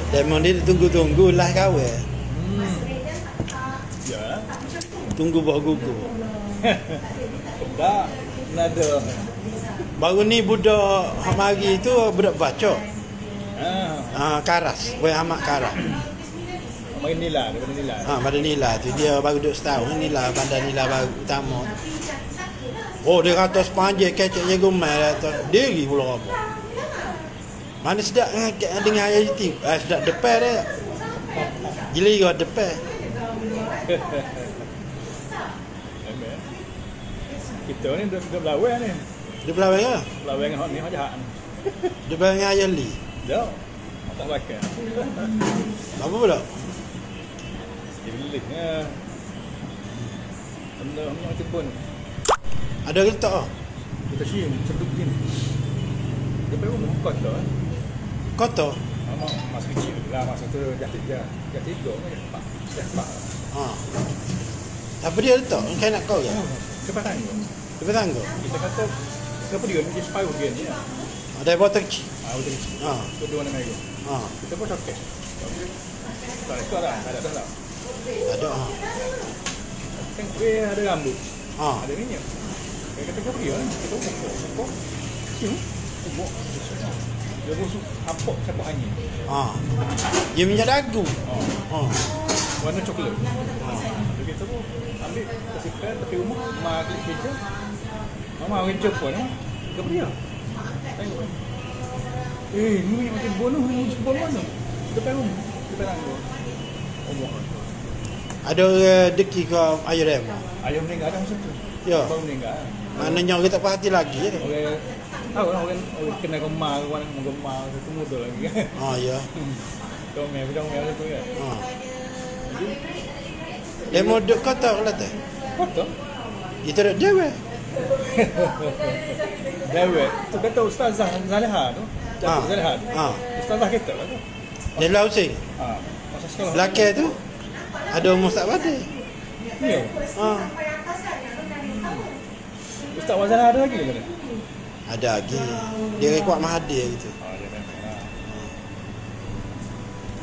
Demon dia tunggu-tunggu lah kahwin. Ya. Tunggu bawa gugur. Tak ada. Baru ni budak Hamari tu budak bacok. Karas, Boy Ahmad Karas. Main nila, daripada nila. Pada Nila tu dia baru duduk setahun Nila, bandar Nila baru utama. Oh, dia kata sepanjang keceknya gumai kata diri pula apa. Mana sedap dengan ayat itu. Sedap depan dia. Gila juga depan. Kita ni dah berlawan ni. Dia berlawan ke? Berlawan dengan hot ni hot jahat. Dia berlawan dengan ayat li. Dah. Tak pakai. Apa pula? Gilik ah. Benda macam pun. Ada letak ah. Kita cium seduk gini. Dia perlu buka tu. Kotor. Masa kecil lah, masa tu jatuh je. Jatuh tiga kan, empat. Apa dia letak? Kau nak kau ke? Cepat tangga. Depan tangga. Kita kata, kenapa dia ni separuh dia ni? Ada botol kecil. Betul kecil. Kedua nama itu. Kita pun cokek. Tak ada tak ada tak. Ada. Kan dia ada rambut. Ada minyak. Kita kata kenapa dia ni? Kita pokok. Cium. Pokok. Dia busuk apok siapa angin. Dia minyak dagu. Warna coklat. Jadi kita pun ambil tersimpan tepi rumah, mak klik kerja. Mama orang jumpa ni. Kenapa dia? Tengok. Ni minyak macam bonus ni macam bonus mana? Depan rumah, depan tangga. Ada deki ke ayah dia? Ayah meninggal dah masa tu. Ya. Baru meninggal. Maknanya orang tak perhati lagi je. Orang kena gemar, orang gemar tu muda lagi kan. Ya. Kau memang tu kan. Dia mau duduk kota ke latar? Kota? Dia tak ada dewa. Dewa. Tu kata Ustazah Zaleha tu. Zaleha tu. Ustazah kita lah tu. Dia lausing. Masa sekolah. Belakang tu ada umur tak pada. Ya. Ustaz Wazana ada lagi ke? Ada lagi. Dia rekod Mahathir gitu.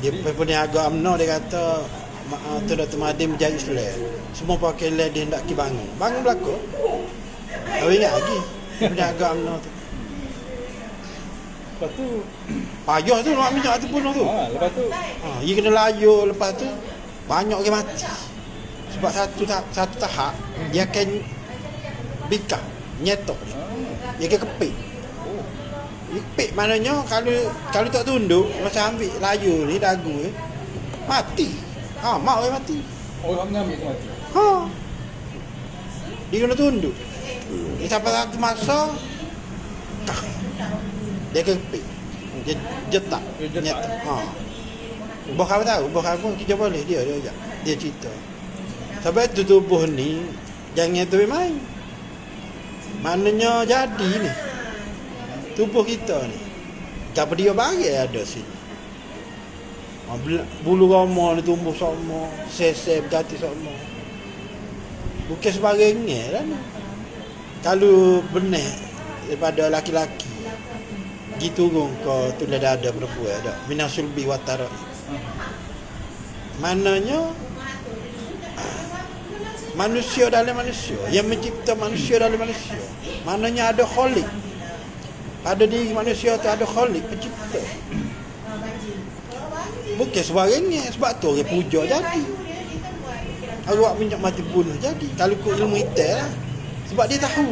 Dia punya agak UMNO dia kata tu Dr. Mahathir menjadi Islam. Semua pakai leh dia hendak bangun. Bangun belakang. Tahu ingat lagi. Dia punya agak UMNO tu. Lepas tu payah tu nak minyak tu bunuh tu. Lepas tu dia kena layur, lepas tu banyak orang mati. Sebab satu tahap dia akan bikap, nyetok dia. Dia akan kepik. Kepik maknanya kalau tak tunduk masa ambil layur ni dagu ni mati. Mak orang mati. Orang mengambil tu mati. Dia kena tunduk. Dia sampai satu masa dia kepik. Dia jetak. Bukan tahu, bukan pun kita boleh dia cerita. Sebab tu tubuh ni jangan tu main. Maknanya jadi ni tubuh kita ni. Siapa dia bagi ada sini. Bulu roma ni tumbuh sama, sesep berganti sama. Bukan sebagainya lah ni. Kalau benar daripada laki-laki gitu turun ke tulang dada perempuan ada minasul bi watara. Maknanya manusia dalam manusia yang mencipta manusia dalam manusia. Maknanya ada khalik. Pada diri manusia tu ada khalik pencipta. Bukan sebagainya. Sebab tu orang puja jadi. Awak minyak mati bunuh jadi. Kalau kau ilmu hitam lah. Sebab dia tahu.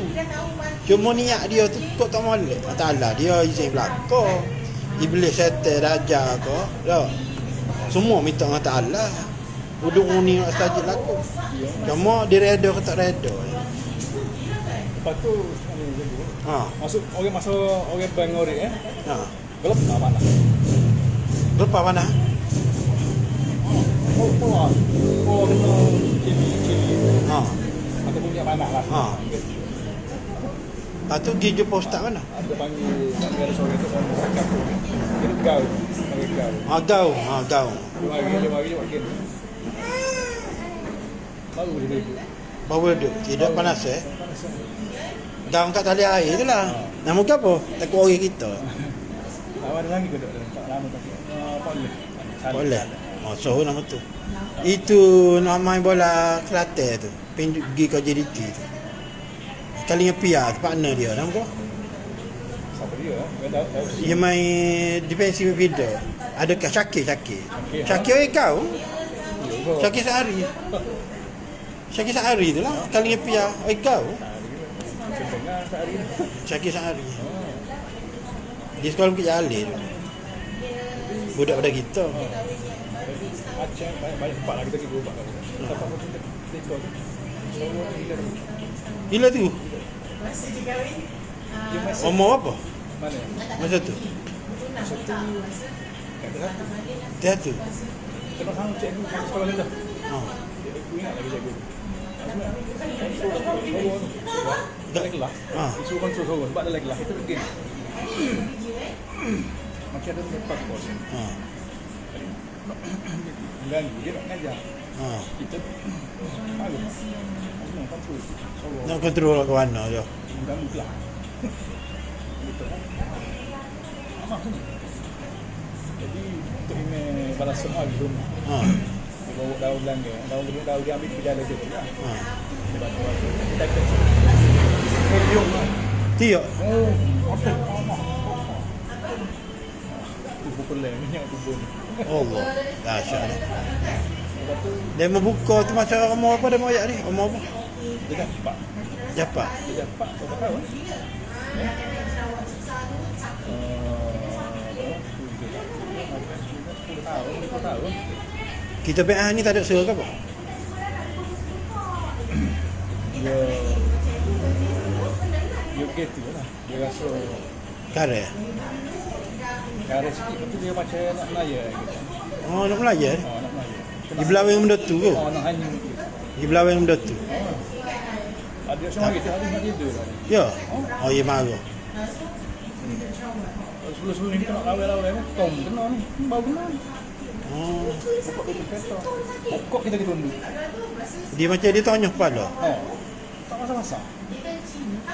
Cuma niat dia tu kau tak molek. Ta'ala dia izin belakang. Iblis setan raja ke. Tak. Semua minta dengan Ta'ala. Duduk ni nak sajid laku. Cuma dia reda ke tak reda. Lepas tu masuk orang bangori gelap tak mana? Gelap mana? Kena cili. Atau punya panas lah. Lepas tu pergi jumpa ustaz mana? Ada panggil sore tu orang cakap tu. Dia gaul. Gaul. Lima hari dia buat game. Baru dia duduk. Baru duduk. Tidak panas Gaul kat tali air tu lah. Nama ke apa? Takut orang kita. Tak ada lagi ke tak lama tak. Apa ni? Boleh. Oh, so nama tu. Itu nak main bola Kelantan tu. Pergi ke JDT tu. Kali dengan Pia tu partner dia nama kau. Siapa dia? Tahu. Dia main defensive midfielder. Adakah Syakir? Syakir kau? Syakir Sehari. Syakir Sehari tu lah. Kali dengan Pia kau. Syakir Sehari. Dia sekolah Bukit Jalil tu. Budak pada kita. Aceh banyak tempat lah kita pergi berubat. Tempat pun kita ikut tu. Semua Gila tu. dia masih Umur apa? mana? Masa tu. Satu kat satu. Dia tu. Kita sama cikgu masa sekolah kita. Ha. Aku ingat lagi cikgu. Dah lagi lah. Disuruh kontrol sorang sebab dah lagi lah. Kita pergi. Macam ada tempat kos. Ha. Ganggu dia nak ngajar. Ha. Kita malu. Semua kontrol sorang. Nak kontrol ke mana dia? Ganggu pula. Gitu. Amat tu. Jadi untuk email balas semua di rumah. Ha. Dia bawa daun belanga. Daun dia ambil pergi jalan je. Ha. Dia bantu aku. Kita kata. Medium lah. Tiok. Oh, apa? Tubuh pelai minyak tubuh ni. Allah. Dahsyat. Lepas tu Dia mau buka tu masa umur apa dia mau ayat ni? Umur apa? dia dapat. Japak. Dia dapat berapa tahun? Berapa tahun? Kita PA ni tak ada usaha ke apa? Dia gitu lah. Dia rasa Kare. kare sikit betul dia macam nak Melayu gitu. Oh, nak Melayu? Oh, nak Melayu. Di belawang benda tu ke? Oh, nak hanyut gitu. Di belawang benda tu. Ada semua gitu hari nak tidur lah. Ya. Oh, ya marah. Sebelum-sebelum ni kita nak lawai-lawai kan. Tom kena ni. Bau kena ni. Oh. Pokok tutup kereta. Pokok kita ditunduk. Dia macam dia tanya kepala. Oh. Tak masak-masak.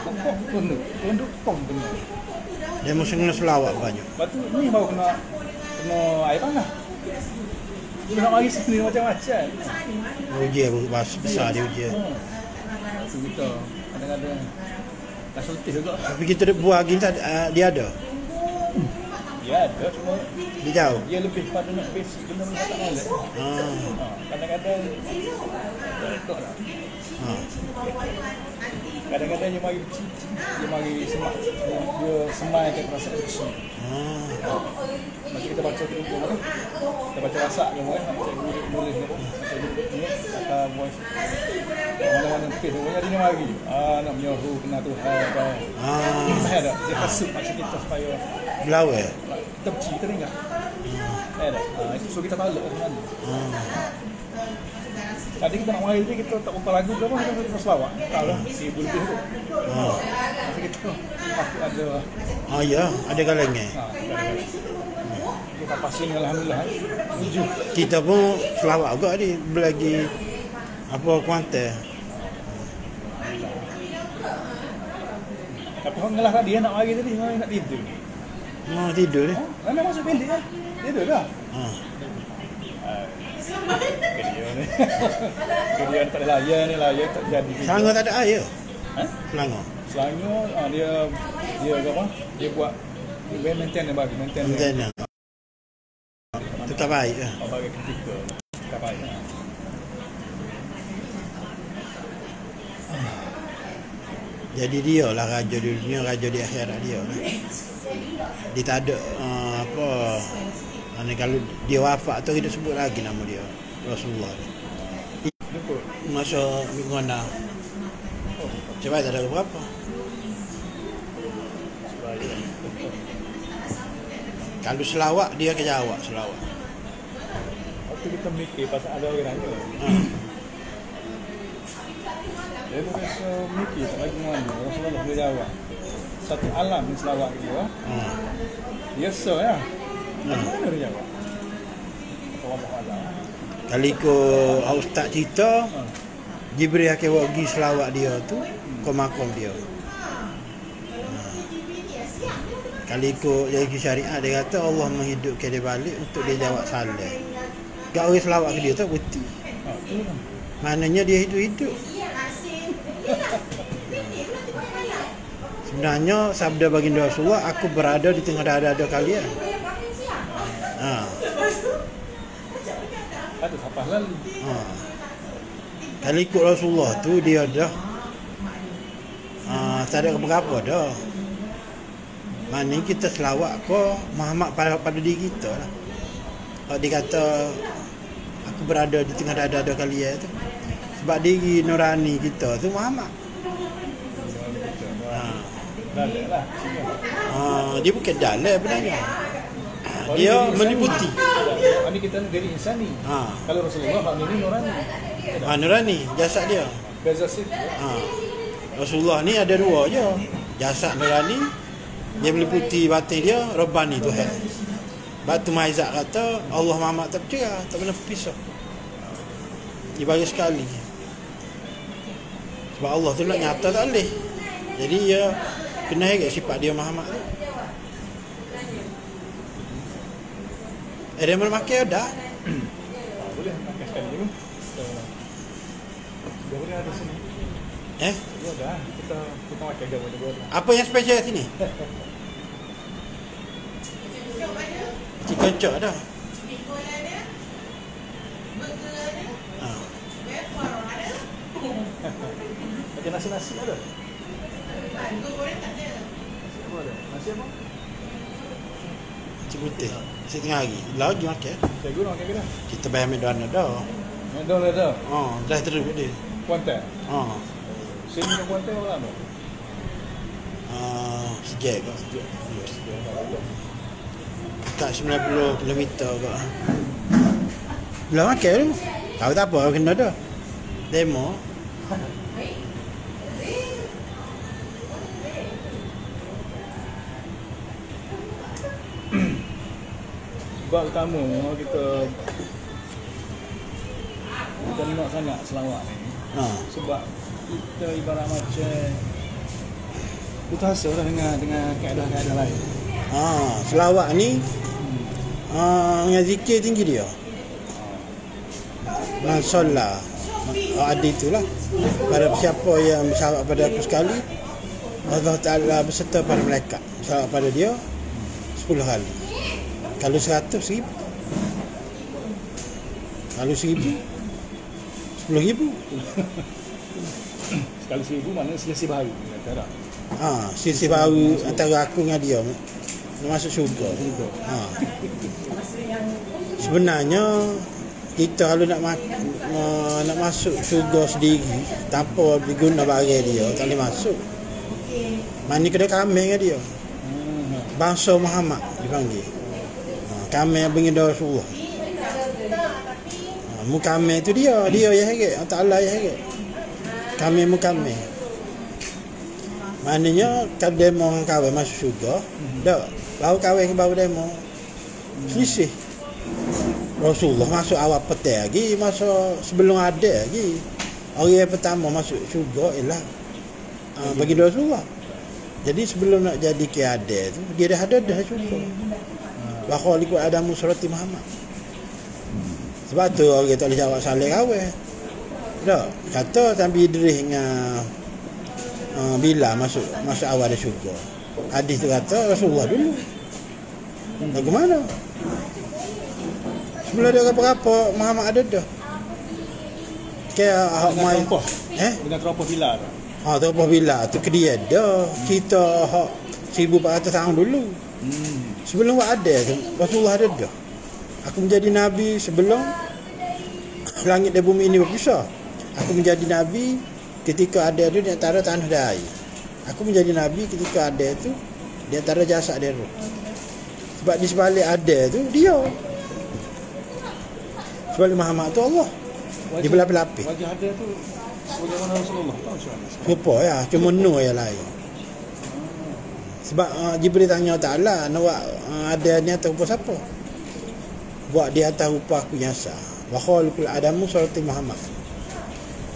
Pokok tunduk. Tunduk tom kena. Dia mesti kena selawat banyak. Lepas tu ni baru kena air panas. Dia nak mari sini macam-macam. Ujian besar dia ujian. Tu kita kadang-kadang tak sultih juga. Tapi kita buat lagi dia ada. Ya ada cuma Dia jauh. dia lebih pada nak basic benda-benda tak boleh. Kadang-kadang tak ikut lah. Ha. Kadang-kadang dia mari kecil, dia mari semak, dia semaikan perasaan kecil. Macam kita baca tu kan, kita baca rasak ke kan, macam nulis ni, macam ni kata voice mana-mana page tu, jadi dia mari nak menyohu kena Tuhan kan. Saya ada, dia kasut macam kita supaya Belawai. kita kecil, kita dengar. Saya ada, so kita balik ke mana. Tadi kita nak mari kita tak buka lagu ke apa, kita terus selawat. Tahu lah, 1000 lebih tu. Macam kita aku ada. Oh ya, ada kalengnya. Kita passing alhamdulillah. 7. Kita pun selawat juga ni belagi apa Kuantan. Tapi orang ngelah dia nak mari tadi, nak tidur. Mau tidur ni. Mana masuk bilik kan? Tidur dah. Kemudian tak ada layan tak jadi. Selangor tak ada air. Selangor dia apa? Dia buat dia maintain dia bagi maintain. Tetap baik lah. Bagi ketika tetap baik. Jadi dia lah raja di dunia, raja di akhirat dia lah. Dia tak ada kalau dia wafat tu kita sebut lagi nama dia Rasulullah. Masa minggu mana? Coba tak ada berapa? Kalau selawat dia ke jawab selawat. Waktu kita mikir pasal ada orang nanya. Dia tu biasa mikir tak lagi mana Rasulullah dia jawab. Satu alam ni selawat dia. Biasa ya. Mana dia jawab? Kali ko ustaz cerita Jibril akan pergi selawat dia tu ke makam dia. Kalau ikut dari syariat, dia kata Allah menghidupkan dia balik untuk dia jawab salam. Gak orang selawat ke dia tu betul. Tu lah. Maknanya dia hidup-hidup. Sebenarnya sabda baginda Rasulullah, aku berada di tengah dada-dada kalian. Ada siapa lalu? Kalau ikut Rasulullah tu dia dah tak ada apa-apa dah. Maknanya kita selawat ko Muhammad pada diri kita lah. Kalau dia kata aku berada di tengah dada-dada kalian tu, sebab diri nurani kita tu Muhammad. Dalil lah. Dia bukan dalil sebenarnya. Dia meliputi. Ini kita dari insani. Kalau Rasulullah hak ini nurani. Nurani jasad dia. Beza sih. Rasulullah ni ada dua je. Jasad nurani, dia meliputi batin dia, Rabbani Tuhan. Batu Maizak kata Allah Muhammad tak percaya, tak pernah pisah. Dia bagi sekali. Sebab Allah tu nak nyata tak boleh. Jadi dia kena ingat sifat dia Muhammad tu. Dia mana makan dah? Boleh makan sekali dulu. Dah boleh ada sini. Ya dah, kita makan jauh dulu. Apa yang spesial sini? Chicken chop ada. Ada nasi ada. Nasi apa? Cik putih. Setengah hari. Lagi makan. Saya guna makan kena. Kita bayar McDonald dah. McDonald dah. Dah terus dia. Kuantan. Sini ke Kuantan berapa lama? Sejak kau. Tak 90 km kau. Belum makan dulu. Tahu tak apa kena dah. Demo. Sebab utama memang kita nak sangat selawat ni. Sebab kita ibarat macam putus asa lah dengan keadaan-keadaan lain. Selawat ni dengan zikir tinggi dia. Man solat. Ada itulah. Pada siapa yang bersalawat pada aku sekali, Allah Ta'ala berserta para malaikat bersalawat pada dia 10 kali. Kalau 100, 1000. Kalau 1000, 10,000. Sekali 1000 mana selisih baru. Selisih baru antara aku dengan dia. Dia masuk syurga. Sebenarnya kita kalau nak masuk syurga sendiri tanpa diguna barang dia, tak boleh masuk. Mana kena kambing dengan dia. Bangsa Muhammad dipanggil. Kambing yang baginda Rasulullah. Mukamil tu dia yang heret. Allah yang heret. Kambing mukamil. Maknanya kalau demo dengan kawan masuk syurga, tak. Baru kawan ke baru demo. Selisih. Rasulullah masuk awal petang lagi, masuk sebelum ada lagi. Orang yang pertama masuk syurga ialah baginda Rasulullah. Jadi sebelum nak jadi keada tu, dia dah ada syurga. Wa khaliqu Adamu surati Muhammad. Sebab tu orang tak boleh jawab saling kawan. Tak. Kata Nabi Idris dengan bila masuk awal ada syurga. Hadis tu kata Rasulullah dulu. Lagu mana? Sebelum dia apa-apa Muhammad ada dah. Kayak mai dengan teropos bila tu. Teropos bila tu kedia dah. Kita 1400 tahun dulu. Sebelum ada tu Rasulullah ada dah. Aku menjadi nabi sebelum langit dan bumi ini berpisah. Aku menjadi nabi ketika ada tu di antara tanah dan air. Aku menjadi nabi ketika ada tu di antara jasad dan roh. Sebab di sebalik ada tu dia. Sebalik Muhammad tu Allah. Di belah-belah. Wajah ada tu sebagaimana Rasulullah. Serupa ya, cuma nur yang lain. Sebab Jibril tanya Ta'ala, nak buat ada ni atas rupa siapa? Buat di atas rupa aku yang sah. Wa khaliqul Adamu surati Muhammad.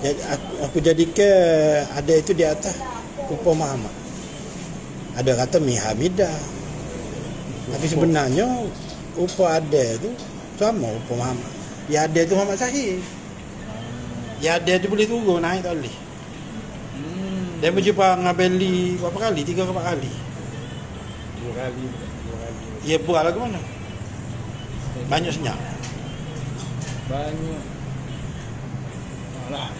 Jadi aku jadikan ada itu di atas rupa Muhammad. Ada kata Mihamidah. Tapi sebenarnya upah ada tu sama upah Muhammad. Ya ada tu Muhammad Sahih. Ya ada tu boleh turun naik tak boleh. Dia berjumpa dengan Beli berapa kali? 3 ke 4 kali. 2 kali. Ya buat lah ke mana? Banyak senyap. Banyak. Alah.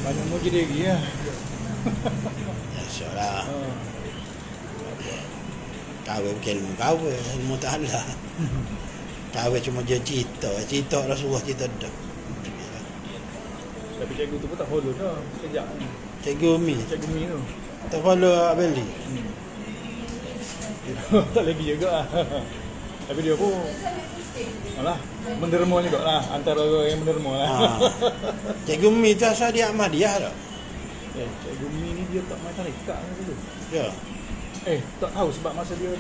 Banyak muji dia lagi ya. Ya syarah. Kawin bukan ilmu tak ada. Kawin cuma dia cerita Rasulullah cerita dah. Tapi cikgu tu pun tak follow dah. Sekejap ni. Cikgu Umi Cikgu Mi tu. tak follow Beli. Tak lagi juga lah. Tapi dia pun alah, menderma juga lah. Antara orang yang menderma lah. Cikgu Umi tu asal dia Ahmadiyah tak? Cikgu Mi ni dia tak main tarikat kan dulu. Ya. Tak tahu sebab masa dia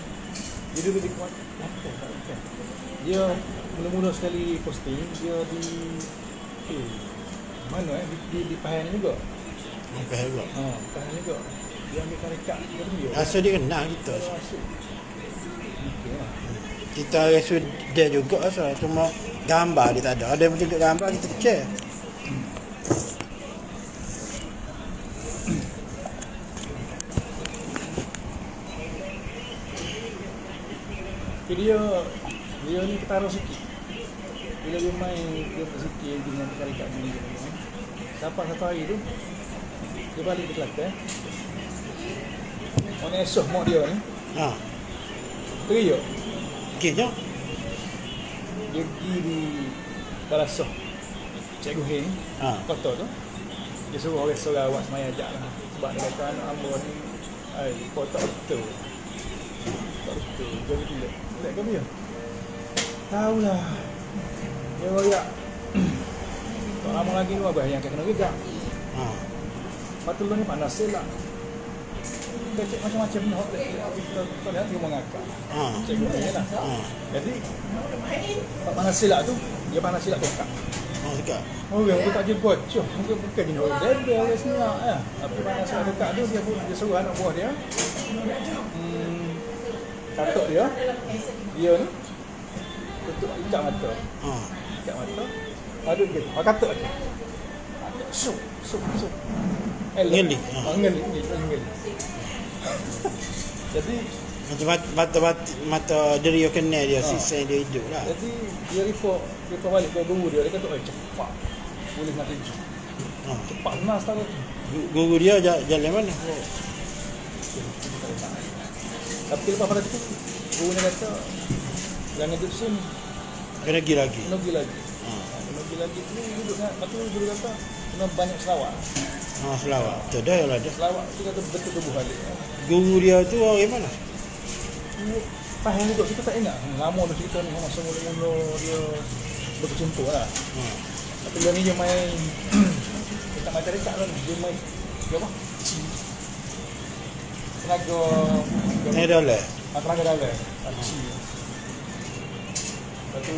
dulu di kuat apa tak. Dia mula-mula sekali posting dia di mana di Pahang juga. Okey juga. Pahang juga. Dia ambil tarikat dia. Asal dia kenal kita. Okey lah. Kita rasa dia juga asal cuma gambar dia tak ada. Ada yang tunjuk gambar kita share. Dia ni ketara sikit. Bila dia main dia bersikir dengan tarikat ni. Satu hari tu dia balik ke Kelantan. Orang esok mak dia ni. Teriak. Okey je. Dia pergi di Balasah Cikgu Heng kota tu. Dia suruh orang Sarawak semaya ajak lah. Sebab dia kata anak hamba ni kau tak betul. Tak betul. Jadi gila. Lihat kami ya? Tahulah. Dia royak. Tak lama lagi ni abah yang akan kena rejak. Lepas tu ni panas selak. Kita cek macam-macam ni. Kita lihat dia mengakak. Cikgu Heng lah. Jadi panas silap tu, dia panas silap dekat. Dekat. Orang pun tak jadi bocor. Mungkin bukan dia orang lebel, orang senyap ya. Tapi panas silap dekat tu, dia suruh anak buah dia. Katuk dia. Dia ni tutup ikat mata. Ikat mata. Aduk dia. Katuk dia. Sup. Ngeli. Ngeli. Jadi mata diri kena dia sisa dia hidup lah. Jadi dia report balik ke guru dia kata cepat boleh nak tuju. Cepat nas tahu. Guru dia jalan mana? Tapi lepas pada tu guru dia kata jangan duduk sini. Kena pergi lagi. Kena pergi lagi tu duduk kan. Lepas tu guru kata kena banyak selawat. Selawat. Tu dah lah dah. Selawat tu kata betul tubuh balik. Guru dia tu orang mana? Pahang juga kita tak ingat. Lama dah cerita ni masa mula-mula dia berkecimpung lah. Tapi dia ni dia main dia tak main tarikat lah. Dia main dia apa? Tenaga dalam. Tenaga dalam. Lepas tu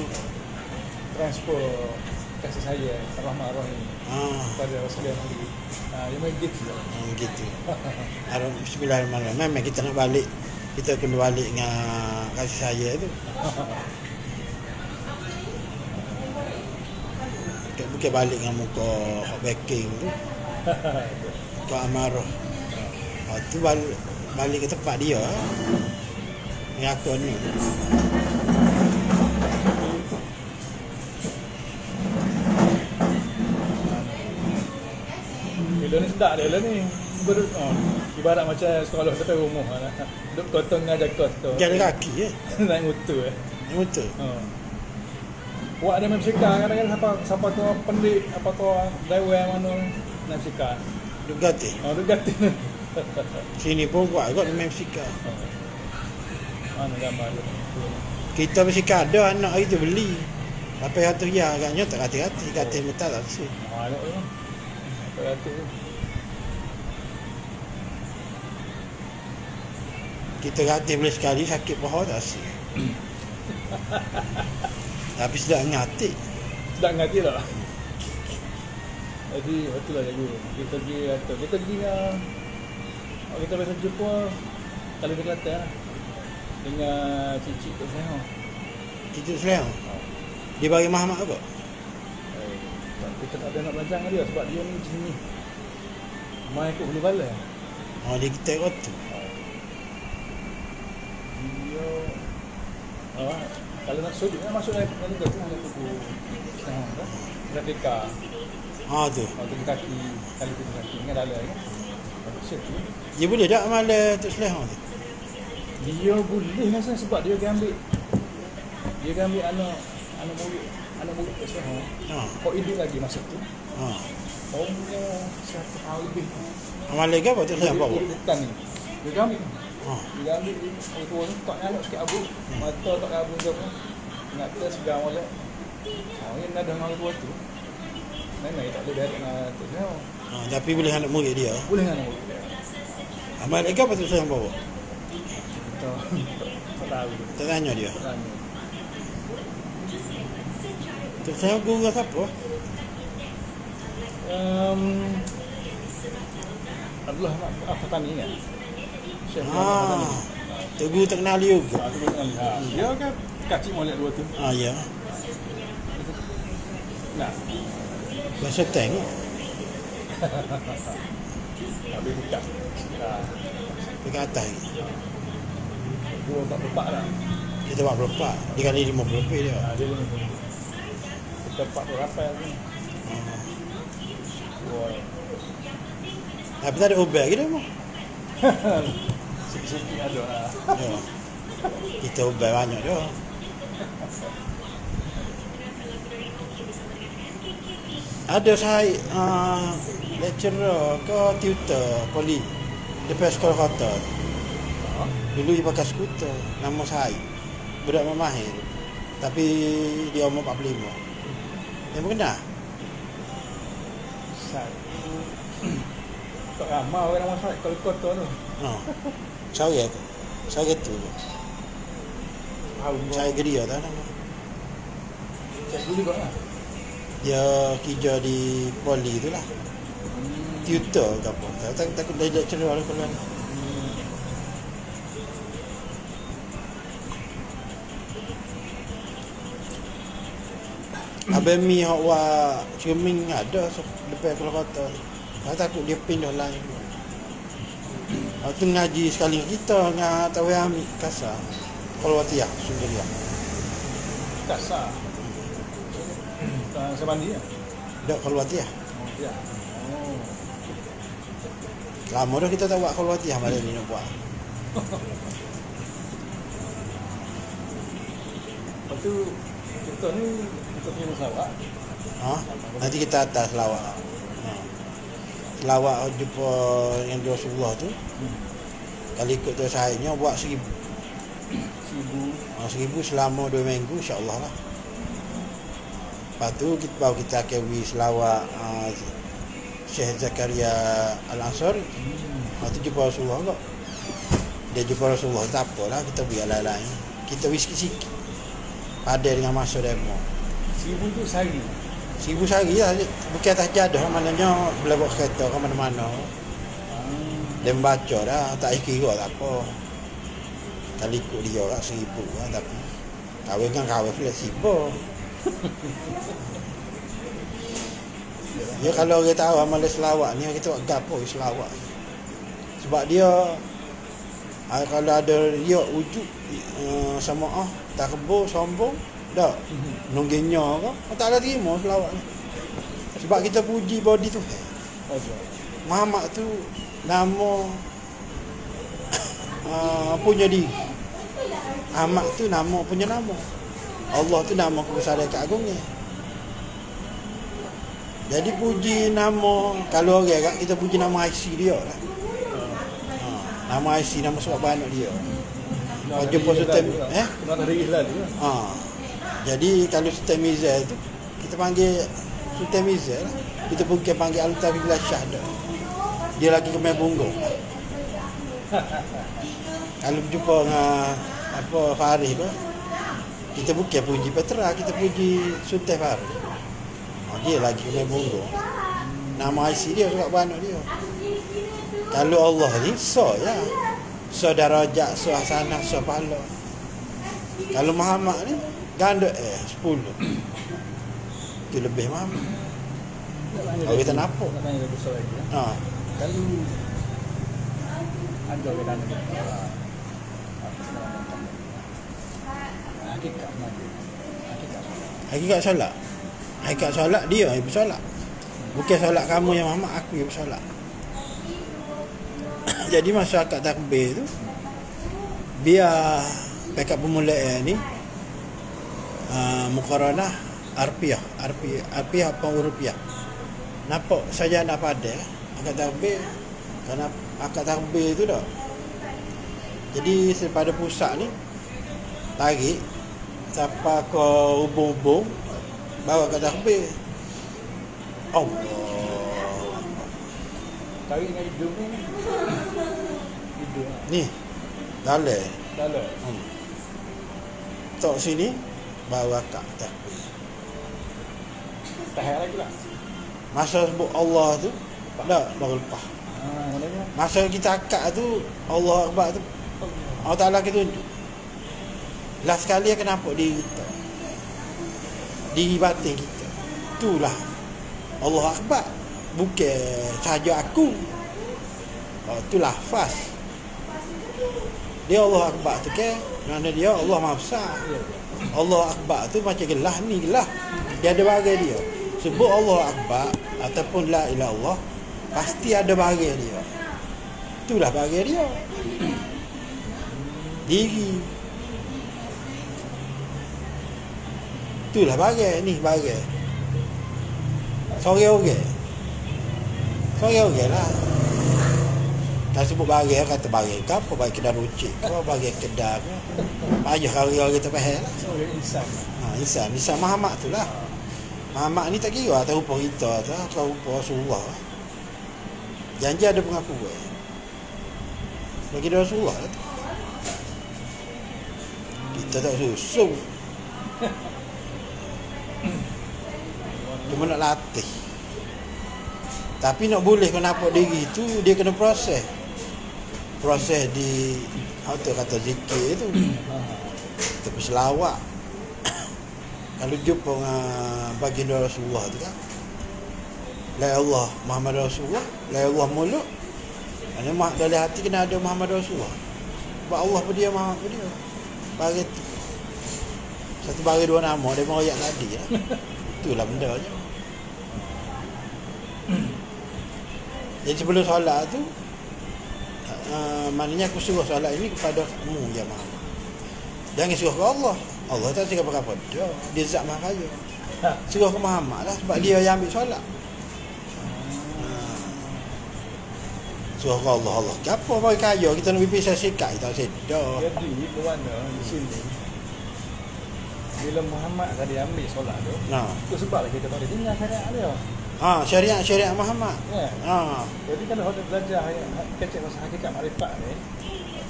transfer kasih saya Rahmat ni pada sekalian lagi. Dia main gitu lah. Gitu. Bismillahirrahmanirrahim. Memang kita nak balik. Kita kena balik dengan kasih saya tu. Bukan balik dengan muka hot backing tu. Muka amarah. Tu balik ke tempat dia. Yang aku ni. Dia ni sedap dia lah ni. Ibarat macam sekolah depan rumah lah. Duduk kotong dengan jaga kotong. Jalan kaki je. Naik motor Naik motor. Buat dia main bersikar kadang-kadang siapa tu pendik, apa tu driver yang mana nak bersikar. Duduk gatin. Duduk gatin. Sini pun buat kot main bersikar. Mana gambar tu. Kita bersikar ada anak hari tu beli. Apa yang tu ya agaknya tak hati-hati. Gatin betul tak bersih. Ada tu. Tak hati tu. Kita hati boleh sekali sakit paha tak bersih. Tapi sedap ngati. Sedap ngati tak? Jadi betul lah cikgu. Kita pergi dengan kita biasa jumpa kali di Kelantan lah. dengan cicit tu saya. Cicit Selehong. Dia bagi Muhammad apa? Kita tak ada nak belajar dengan dia sebab dia ni jenis mai ikut boleh balas. Oh, dia kita kot tu. Dia kalau nak sudut nak masuk dalam tu ada buku Selehong tu. Replika. Tu. Kalau kaki, kali tu kaki ingat ada kan. Situ. Dia boleh tak amal Tok Selehong tu? Dia boleh rasa sebab dia akan ambil anak murid Tok Selehong. Kau hidup lagi masa tu. Umur 100 tahun lebih. Amal lagi apa Tok Selehong bawa? Hutan ni. Dia ambil. Dia ambil orang tua ni tak nyalak sikit abu. Mata tak abu ke apa. Nak kita segar molek. Yang ada orang tua tu. Memang tak boleh direct dengan Tok Selehong. Tapi boleh anak murid dia. Boleh dengan anak murid dia. Amal lagi apa Tok Selehong bawa? Tak tahu. Tak tanya dia. Tak tanya. Tok Selehong guru siapa? Abdullah Fatani kan? Syekh Fatani. Tok guru tak kenal dia juga. Aku tak kenal. Dia kan kacik molek dua tu. Ya. Nah. Biasa tengok. Habis buka. Dekat atas ni. 244 lah. Dia tak 44. Dia kali 50 lebih dia. Dia 50. Kita 40 rapal ni. Tapi tak ada ubah kita mah. Sikit-sikit ada lah. Ya. Kita ubah banyak dia. Ada saya lecturer ke tutor poli depan sekolah kota. Dulu dia pakai skuter, nama saya. Budak Mahir. Tapi dia umur 45. Dia pun kenal. Tak ramai orang nama saya kalau kota tu. Saya tu. Saya geria tak nama. Cik dulu juga lah. Dia kerja di poli tu lah. Tutor ke apa. Saya takut dia lecturer lah kalau. Abang mi hak wa cermin ada depan keluar kota. Saya takut dia pindah lain. Waktu ngaji sekali kita dengan Tawai Amik Kasar. Kolwatiyah Sundariah. Kasar. Sebandi ya? Dak Kolwatiyah. Ya. Lama dah kita tak buat Kolwatiyah malam ni nak buat. Lepas tu kita ni kita punya masalah. Nanti kita atas selawat. Selawat jumpa yang Rasulullah tu. Kali ikut tu sahihnya buat 1000. 1000 selama 2 minggu insya-Allah lah. Lepas tu kita akan selawat Syekh Zakaria Al-Ansari. Lepas tu jumpa Rasulullah kok. Dia jumpa Rasulullah tak apalah kita biar lain. Kita sikit-sikit. Pada dengan masa demo. 1000 tu sehari. 1000 sehari lah. Bukan atas jadah. Maknanya boleh bawa kereta ke mana-mana. Dia membaca dah. Tak kira tak apa. Kali ikut dia lah 1000 lah. Tapi kahwin kan kahwin fleksibel. Ya kalau orang tahu amal selawat ni kita buat gapo selawat. Sebab dia kalau ada riak wujud sama takbur sombong dak nungginya ke tak ada terima selawat ni. Sebab kita puji body tu. Muhammad tu nama punya diri. Ahmad tu nama punya nama. Allah tu nama kebesaran keagungnya. Jadi puji nama, kalau orang kat kita puji nama IC dia lah. Nama IC, nama sebab anak dia. Kalau jumpa Sultan Kena ada Ihlal tu. Jadi kalau Sultan Mizal tu kita panggil Sultan Mizal lah. Kita bukan panggil Al-Tafi Bilal Syah dah. Dia lagi kemain bunggong. Kalau jumpa dengan Farid tu, kita bukan puji Petra, kita puji Sultan Farid. Dia lagi kena bunggong. Nama IC dia sebab anak dia. Kalau Allah ni so ya. darajat, hasanah, pahala. Kalau Muhammad ni ganda 10. Itu lebih Muhammad. Kalau kita nampak. Nak tanya lebih besar lagi. Ha. Kalau anda kita nak hakikat mana? Hakikat solat. Hakikat solat dia yang bersolat. Bukan solat kamu yang Muhammad, aku yang bersolat. Jadi masa akad takbir tu, biar pekat permulaan ni muqaranah arpiyah apa rupiah. Nampak saja nak pada akad takbir, kerana akad takbir tu dah. Jadi daripada pusat ni tarik sampai ke hubung-hubung bawa akad takbir. Allah. Tarik dengan hidung ni. Hidung. Ni dalai. Dalam. Tok sini bawa akad takbir. Tahan lagi lah. Masa sebut Allah tu dah baru lepas. Maknanya Masa kita akad tu Allah Akbar tu Allah Ta'ala kita tunjuk. Last sekali akan nampak diri kita, diri batin kita. Itulah Allah Akbar. Bukan sahaja aku. Tu lafaz. Dia Allah Akbar tu kan, kerana dia Allah Maha Besar. Allah Akbar tu macam gelah ni gelah. Dia ada bahagian dia. Sebut Allah Akbar ataupun la ilaha illallah, pasti ada bahagian dia. Itulah bahagian dia. Diri. Itulah bahagian ni, bahagian. Sorang-orang. Sorang-orang lah. Kalau sebut bahagian, kata bahagian ke apa, bahagian kedai rucik ke, bahagian kedai ke. Payah orang-orang kita faham lah. insan. Insan Muhammad tu lah. Muhammad ni tak kira atau rupa kita atau rupa Rasulullah. Janji ada pengakuan. Bagi dia Rasulullah lah tu. Kita tak susung. Cuma nak latih. Tapi nak boleh kau nampak diri tu, dia kena proses. Proses di kata zikir tu. Kita berselawat. Kalau jumpa dengan baginda Rasulullah tu kan, la Allah Muhammad Rasulullah, la Allah mulut. Dalam hati kena ada Muhammad Rasulullah. Sebab Allah pun dia Muhammad pun dia. Bagi tu. Satu bagi dua nama dia merayak tadi lah. Itulah benda je. Jadi sebelum solat tu, maknanya aku suruh solat ini kepada kamu ya Muhammad. Jangan suruh ke Allah. Allah tak cakap apa-apa. Dia zat maha kaya. Suruh ke Muhammad lah, sebab dia yang ambil solat. Suruh ke Allah. Allah apa bagi kaya, kita nak berpisah sikat, kita sedar. Jadi bermakna di sini bila Muhammad tadi ambil solat tu, itu sebablah kita tak boleh tinggal syariat dia. Syariat Muhammad. Ya. Jadi kalau kita belajar kecek pasal hakikat makrifat ni,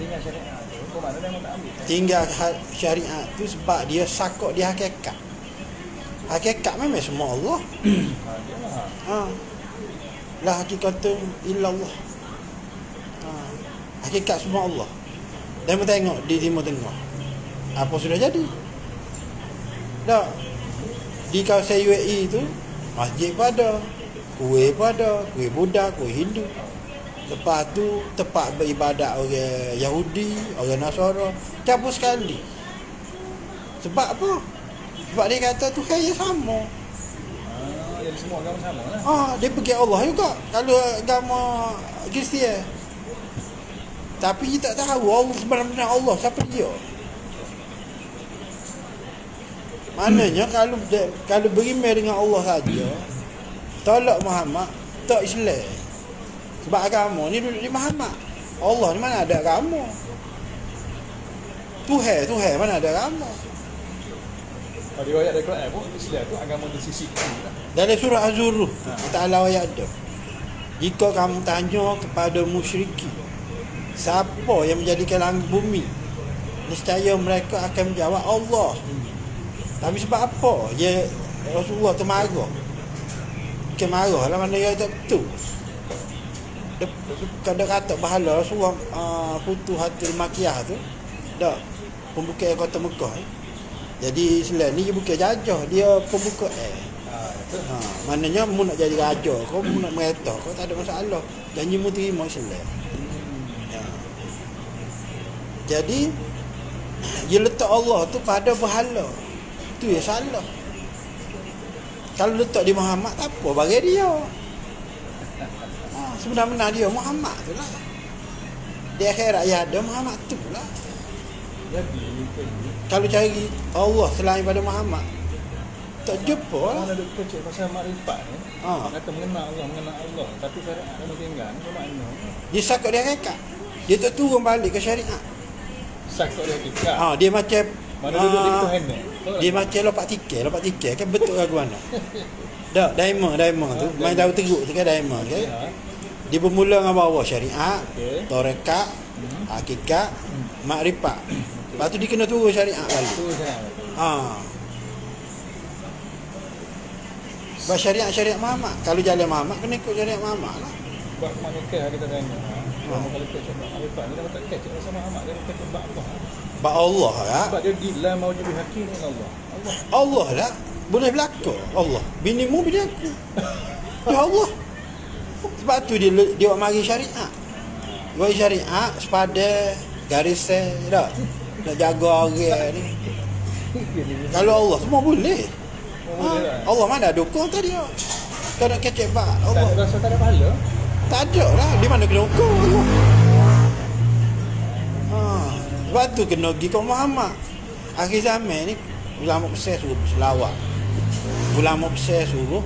tinggal syariat tu, bermakna dia tak ambil. Tinggal syariat tu sebab dia sakok di hakikat. Hakikat memang semua Allah. La hakikatun illallah. Hakikat semua Allah. Dan kita tengok di Timur Tengah, apa sudah jadi. Dah di kawasan UAE tu, masjid pada, kuih pada, kuih Buddha, kuih Hindu. Lepas tu tempat beribadat orang Yahudi, orang Nasara, campur sekali. Sebab apa? Sebab dia kata Tuhan yang sama. Jadi semua agama sama lah. Dia pergi Allah juga. Kalau agama Kristian. Tapi kita tak tahu Allah sebenarnya Allah siapa dia. Maknanya kalau beriman dengan Allah saja, tolak Muhammad, tak Islam. Sebab agama ni duduk di Muhammad. Allah ni mana ada agama. Tuhan mana ada agama. Kalau riwayat dari Quran pun Islam tu agama di sisi lah. Dalam surah Az-Zuruf, Ta'ala ayat ada. Jika kamu tanya kepada musyriki, siapa yang menjadikan langit bumi, nescaya mereka akan menjawab Allah. Tapi sebab apa? Ya Rasulullah termarah. Kemarah lah, mana dia tak betul. Kada kata bahala Rasulullah putu hatul makiyah tu. Dak. Pembuka kota Mekah. Jadi Islam ni dia bukan jajah, dia pembuka maknanya mu nak jadi raja kau, mu nak merintah kau, tak ada masalah. Janji mu terima Islam. Ya. Jadi dia letak Allah tu pada berhala. Tu ya salah. Kalau letak di Muhammad tak apa bagi dia. Sebenarnya dia Muhammad tu lah. Di akhirat ya ada Muhammad tu lah. Jadi Kalau cari Allah selain pada Muhammad, tak jumpa lah. orang ada kecil pasal makrifat ni. Ha. Kata mengenal Allah. Tapi syariat kena tinggal. Apa makna? Dia sakut dia hakikat. Dia tak turun balik ke syariat. Sakut dia hakikat. Dia macam Mana duduk di Tuhan ni? dia macam lompat tiket kan betul ke mana? Dak diamond tu main tahu teruk tu kan diamond kan. Dia bermula dengan bawa syariat, tarekat, hakikat, makrifat. Lepas tu dia kena turun syariat balik. Tu syariat. Sebab syariat Muhammad. Kalau jalan Muhammad kena ikut syariat Muhammad lah. Buat manakah dia tanya. Kalau kecil makrifat ni tak kecil sama Muhammad dia kecil bab apa? Bab Allah lah. Sebab dia dilam maujud hakim dengan Allah. Allah lah. Boleh berlaku Allah. Bini mu bini aku. Ya Allah. Sebab tu dia mari syariat. Buat syariat sepada garis dah. Nak jaga orang ni. Kalau Allah semua boleh. Allah mana dukung tadi. Kau nak kecek bak Allah. Tak ada rasa tak ada pahala. Tak ada lah. Di mana kena dukung Allah. Sebab tu kena pergi ke Muhammad. Akhir zaman ni ulama besar suruh selawat. Ulama besar suruh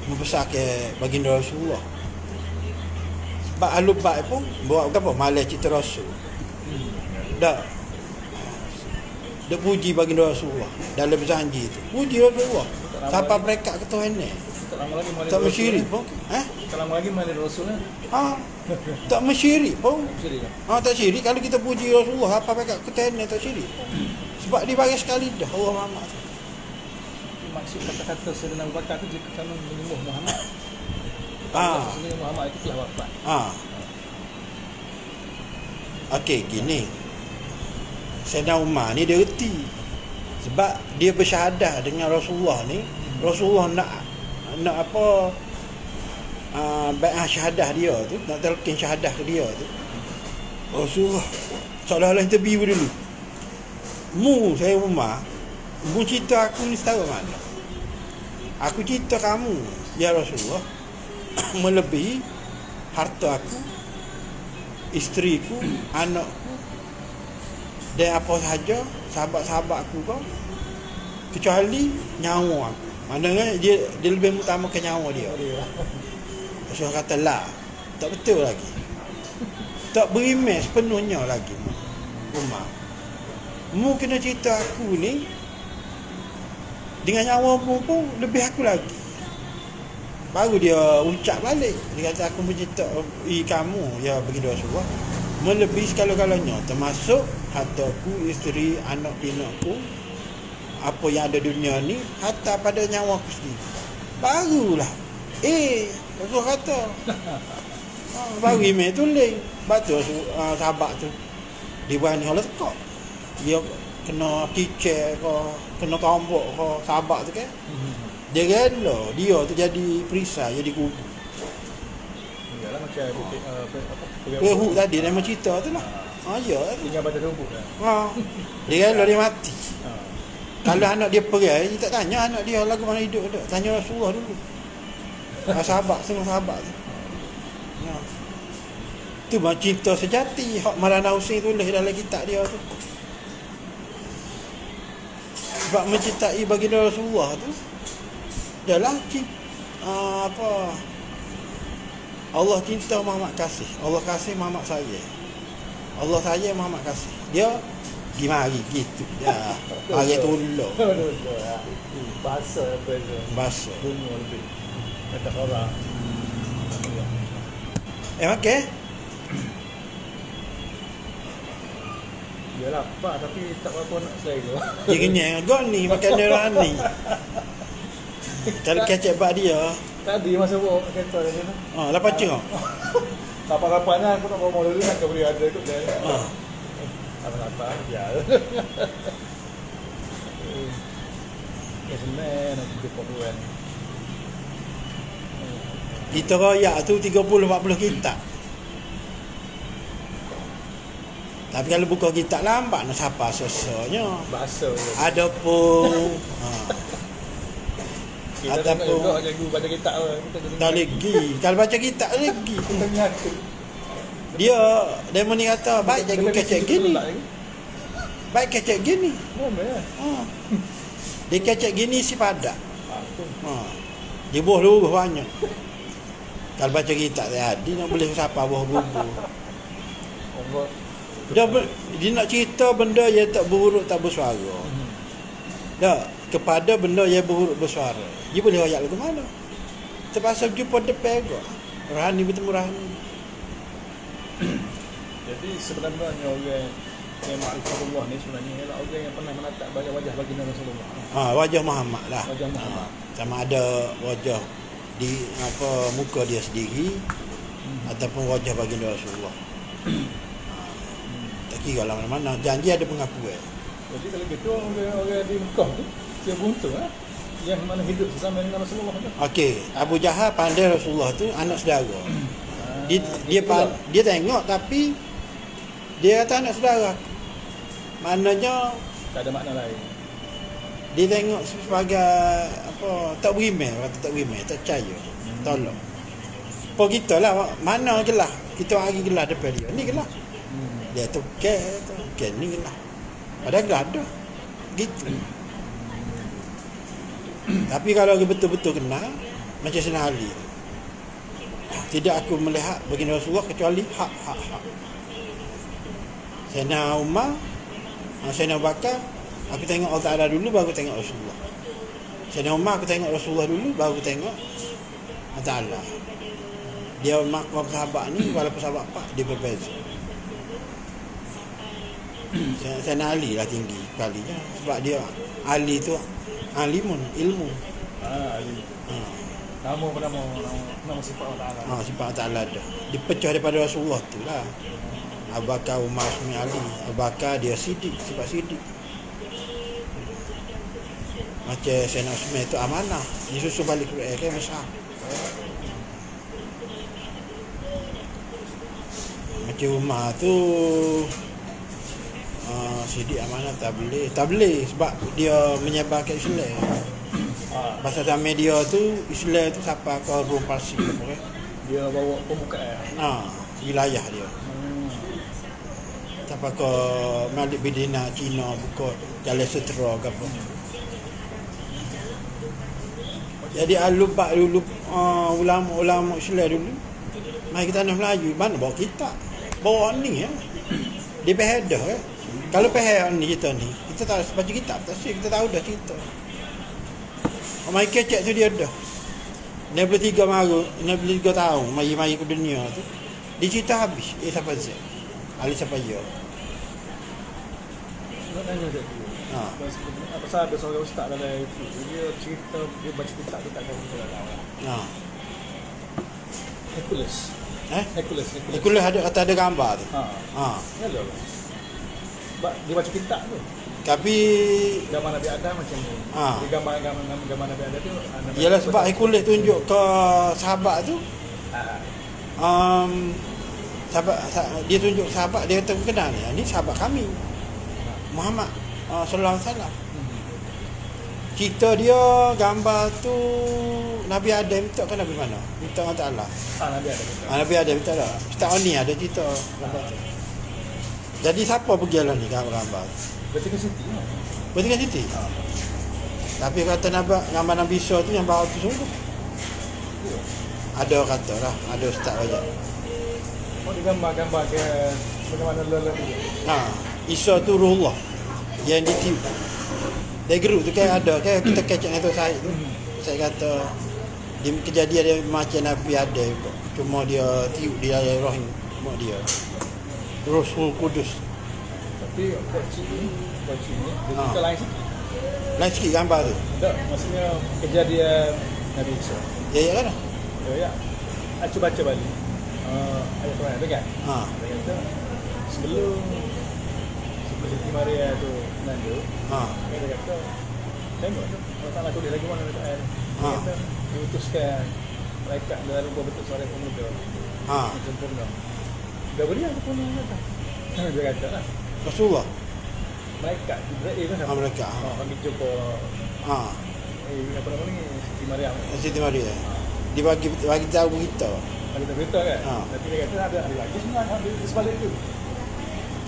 membesar ke baginda Rasulullah. Sebab Ahlul Bait pun buat apa? Malai cita Rasul. Dah. Dia puji baginda Rasulullah dalam berjanji tu. Puji Rasulullah. Sampai mereka ke Tuhan ni. Tak lama lagi mana Tak mensyirik pun. Tak lama lagi mana Rasul ni. Tak mensyirik pun. Syirik. Tak syirik. Kalau kita puji Rasulullah, apa mereka ke Tuhan ni tak syirik. Sebab dia bagi sekali dah Allah Muhammad. Maksud kata-kata Sayyidina Abu Bakar tu jika kamu menyembah Muhammad. Sayyidina Muhammad itu telah wafat. Okey, gini. Sayyidina Umar ni dia reti. Sebab dia bersyahadah dengan Rasulullah ni. Rasulullah nak apa bai'ah syahadah dia tu, nak talqin syahadah ke dia tu. Rasulullah seolah-olah interview dulu. Saya Umar, mu cerita aku ni setara mana? Aku cerita kamu, ya Rasulullah, melebihi harta aku, isteriku, anakku, dan apa sahaja sahabat-sahabat aku kau, kecuali nyawa aku. Maknanya dia lebih utamakan nyawa dia. Rasulullah kata lah, tak betul lagi. Tak beriman sepenuhnya lagi Umar. Mu kena cerita aku ni dengan nyawa pun lebih aku lagi. Baru dia ucap balik. Dia kata aku mencerita kamu ya baginda Rasulullah melebihi segala-galanya, termasuk hartaku, isteri, anak pinakku, apa yang ada dunia ni, hatta pada nyawa aku sendiri. Barulah Rasulullah kata baru email tulis. Betul sahabat tu dia berani kalau tekak. Dia kena kicek ke, kena tombok ke sahabat tu kan. Dia rela dia tu jadi perisai, jadi kubu. Yalah macam Perhuk tadi nama cerita tu lah. Ya. Tinggal baca rubuh lah. Dia rela dia mati. Kalau anak dia perai, dia tak tanya anak dia lagu mana hidup dia. Tanya Rasulullah dulu. Sahabat, semua sahabat tu. Ya. Tu macam cinta sejati hak Maulana Husain tulis dalam kitab dia tu. Sebab mencintai baginda Rasulullah tu adalah Allah cinta Muhammad kasih. Allah kasih Muhammad sayang. Allah sayang Muhammad kasih. Dia pergi mari gitu. Ya. Mari tolong. Bahasa apa tu? Bahasa. Dunia lebih. Kata orang. Okey. Dia lapar tapi tak apa nak selera. Dia kenyang agak ni makan darah ni. Kalau kecek bak dia. Tadi masa bawa kereta kat sana. Lepas cengok. Lapan-lapannya aku tak mau dulu nak beri ada ikut dia. Apa-apa dia. Ya semen nak pergi Pokemon. Kita royak tu 30-40 kitab. Tapi kalau buka kitab lambat nak siapa sosoknya. Bahasa. Ada pun Kita ataupun tengok juga cikgu baca kitab kita tak lagi. Kalau baca kitab lagi. kita nyatu. Dia ni kata baik cikgu kecek gini. Baik kecek gini. Dia kecek gini si padat. Dia buah luruh banyak. Kalau baca kitab tadi nak boleh siapa buah gugur. Dia nak cerita benda yang tak berhuruf tak bersuara. Dah kepada benda yang berhuruf bersuara. Dia boleh royak lagu mana? Terpaksa jumpa depan juga. Rohani bertemu rohani. Jadi sebenarnya orang yang Rasulullah ni sebenarnya ialah orang yang pernah menatap wajah baginda Rasulullah. Wajah Muhammad lah. Wajah Muhammad. Sama ada wajah di muka dia sendiri ataupun wajah baginda Rasulullah. Tak kira lah mana-mana. Janji ada pengakuan. Jadi kalau gitu orang di Mekah tu dia buntu yang mana hidup bersama dengan Rasulullah tu. Okey, Abu Jahal pandai Rasulullah tu anak saudara. Dia tengok tapi dia kata anak saudara. Maknanya Tak ada makna lain. dia tengok sebagai tak beriman, kata tak beriman, tak percaya. Tolong. Apa kita lah mana gelah. Kita hari gelah depan dia. Ni gelah. Dia tu okey ni gelah. Padahal gelah ada. Gitu. Tapi kalau betul-betul kenal macam Sayyidina Ali. Tidak aku melihat baginda Rasulullah kecuali hak. Sayyidina Umar, Sayyidina Abu Bakar, aku tengok Allah Ta'ala dulu baru tengok Rasulullah. Sayyidina Umar aku tengok Rasulullah dulu baru tengok Allah Ta'ala. Dia makam sahabat ni walaupun sahabat pak dia berbeza. Sayyidina Ali lah tinggi kalinya sebab dia Ali tu alimun ilmu. Ali. Nama sifat Allah Ta'ala. Sifat Allah Ta'ala ada. Dipecah daripada Rasulullah tu lah. Abu Bakar, Umar, Usman, Ali. Abu Bakar dia sidik, sifat sidik. Macam Sayyidina Usman tu amanah. Disusul balik Quran kan Mas'ah. Macam Umar tu sidik amanah tak boleh sebab dia menyebarkan Islam. Bahasa zaman dia tu Islam tu siapa ke Rom Parsi apa dia bawa pembukaan wilayah dia. Siapa ke Malik bin Dinar Cina buka jalan sutera ke apa. Jadi alubak dulu ulama Islam dulu mai kita tanah Melayu mana bawa kitab bawa ni ya. Dia pehedah Kalau peheh ni kita tak baca kitab tak sih kita tahu dah cerita. Mai kecek tu dia dah. 63 tahun mai ke dunia tu. Dia cerita habis. Siapa Z? Ali siapa ya? Nak tanya dia. Apa sahaja seorang ustaz dalam itu dia cerita dia baca kitab dia tak tahu dia. Hercules. Hercules ada gambar tu. Hello. Dia baca kitab tu. Tapi gambar Nabi Adam macam ni. Dia gambar Nabi Adam tu. Ialah sebab Hercules tunjuk ke sahabat tu. Sahabat dia tunjuk sahabat dia kata kenal ni sahabat kami. Muhammad sallallahu alaihi wasallam. Cerita dia gambar tu Nabi Adam minta kan Nabi mana? Minta Allah Taala. Nabi Adam minta dah. Ustaz ni ada cerita gambar tu. Jadi siapa pergi lah ni gambar-gambar? Vatikan City. Tapi kata gambar Nabi Isa tu yang bawa tu sungguh. Ada kata lah, ada ustaz banyak. Dia gambar-gambar ke bagaimana lelah dia. Isa tu ruhullah yang ditiup. Dia geruk tu kan ada kan kita kecek dengan tu Said tu. Saya kata dia kejadian dia macam Nabi ada juga. Cuma dia tiup dia roh dia. Rasul Kudus. Tapi buat sini dia cerita lain sikit. Lain sikit gambar tu. Tak, maksudnya kejadian Nabi Isa. Ya kan? Ya. Aku baca balik. Ayat Quran tu kan? Ha. Dia kata sebelum Siti Maria tu mengandung, Ha. dia kata tengok tu Allah Ta'ala tulis lagi mana dekat ayat. Dia Ha. kata diutuskan malaikat dalam rupa bentuk seorang pemuda. Ha. Sempurna. Dah beri aku pun kata. Dia kata lah. Rasulullah. Malaikat Jibril kan. Ha, mereka. Kami jumpa Ha. apa nama ni Siti Maryam. Siti Maria. Dia bagi tahu kita. Ada berita kan? Ha. Tapi dia kata ada lagi sebenarnya ada di sebalik tu.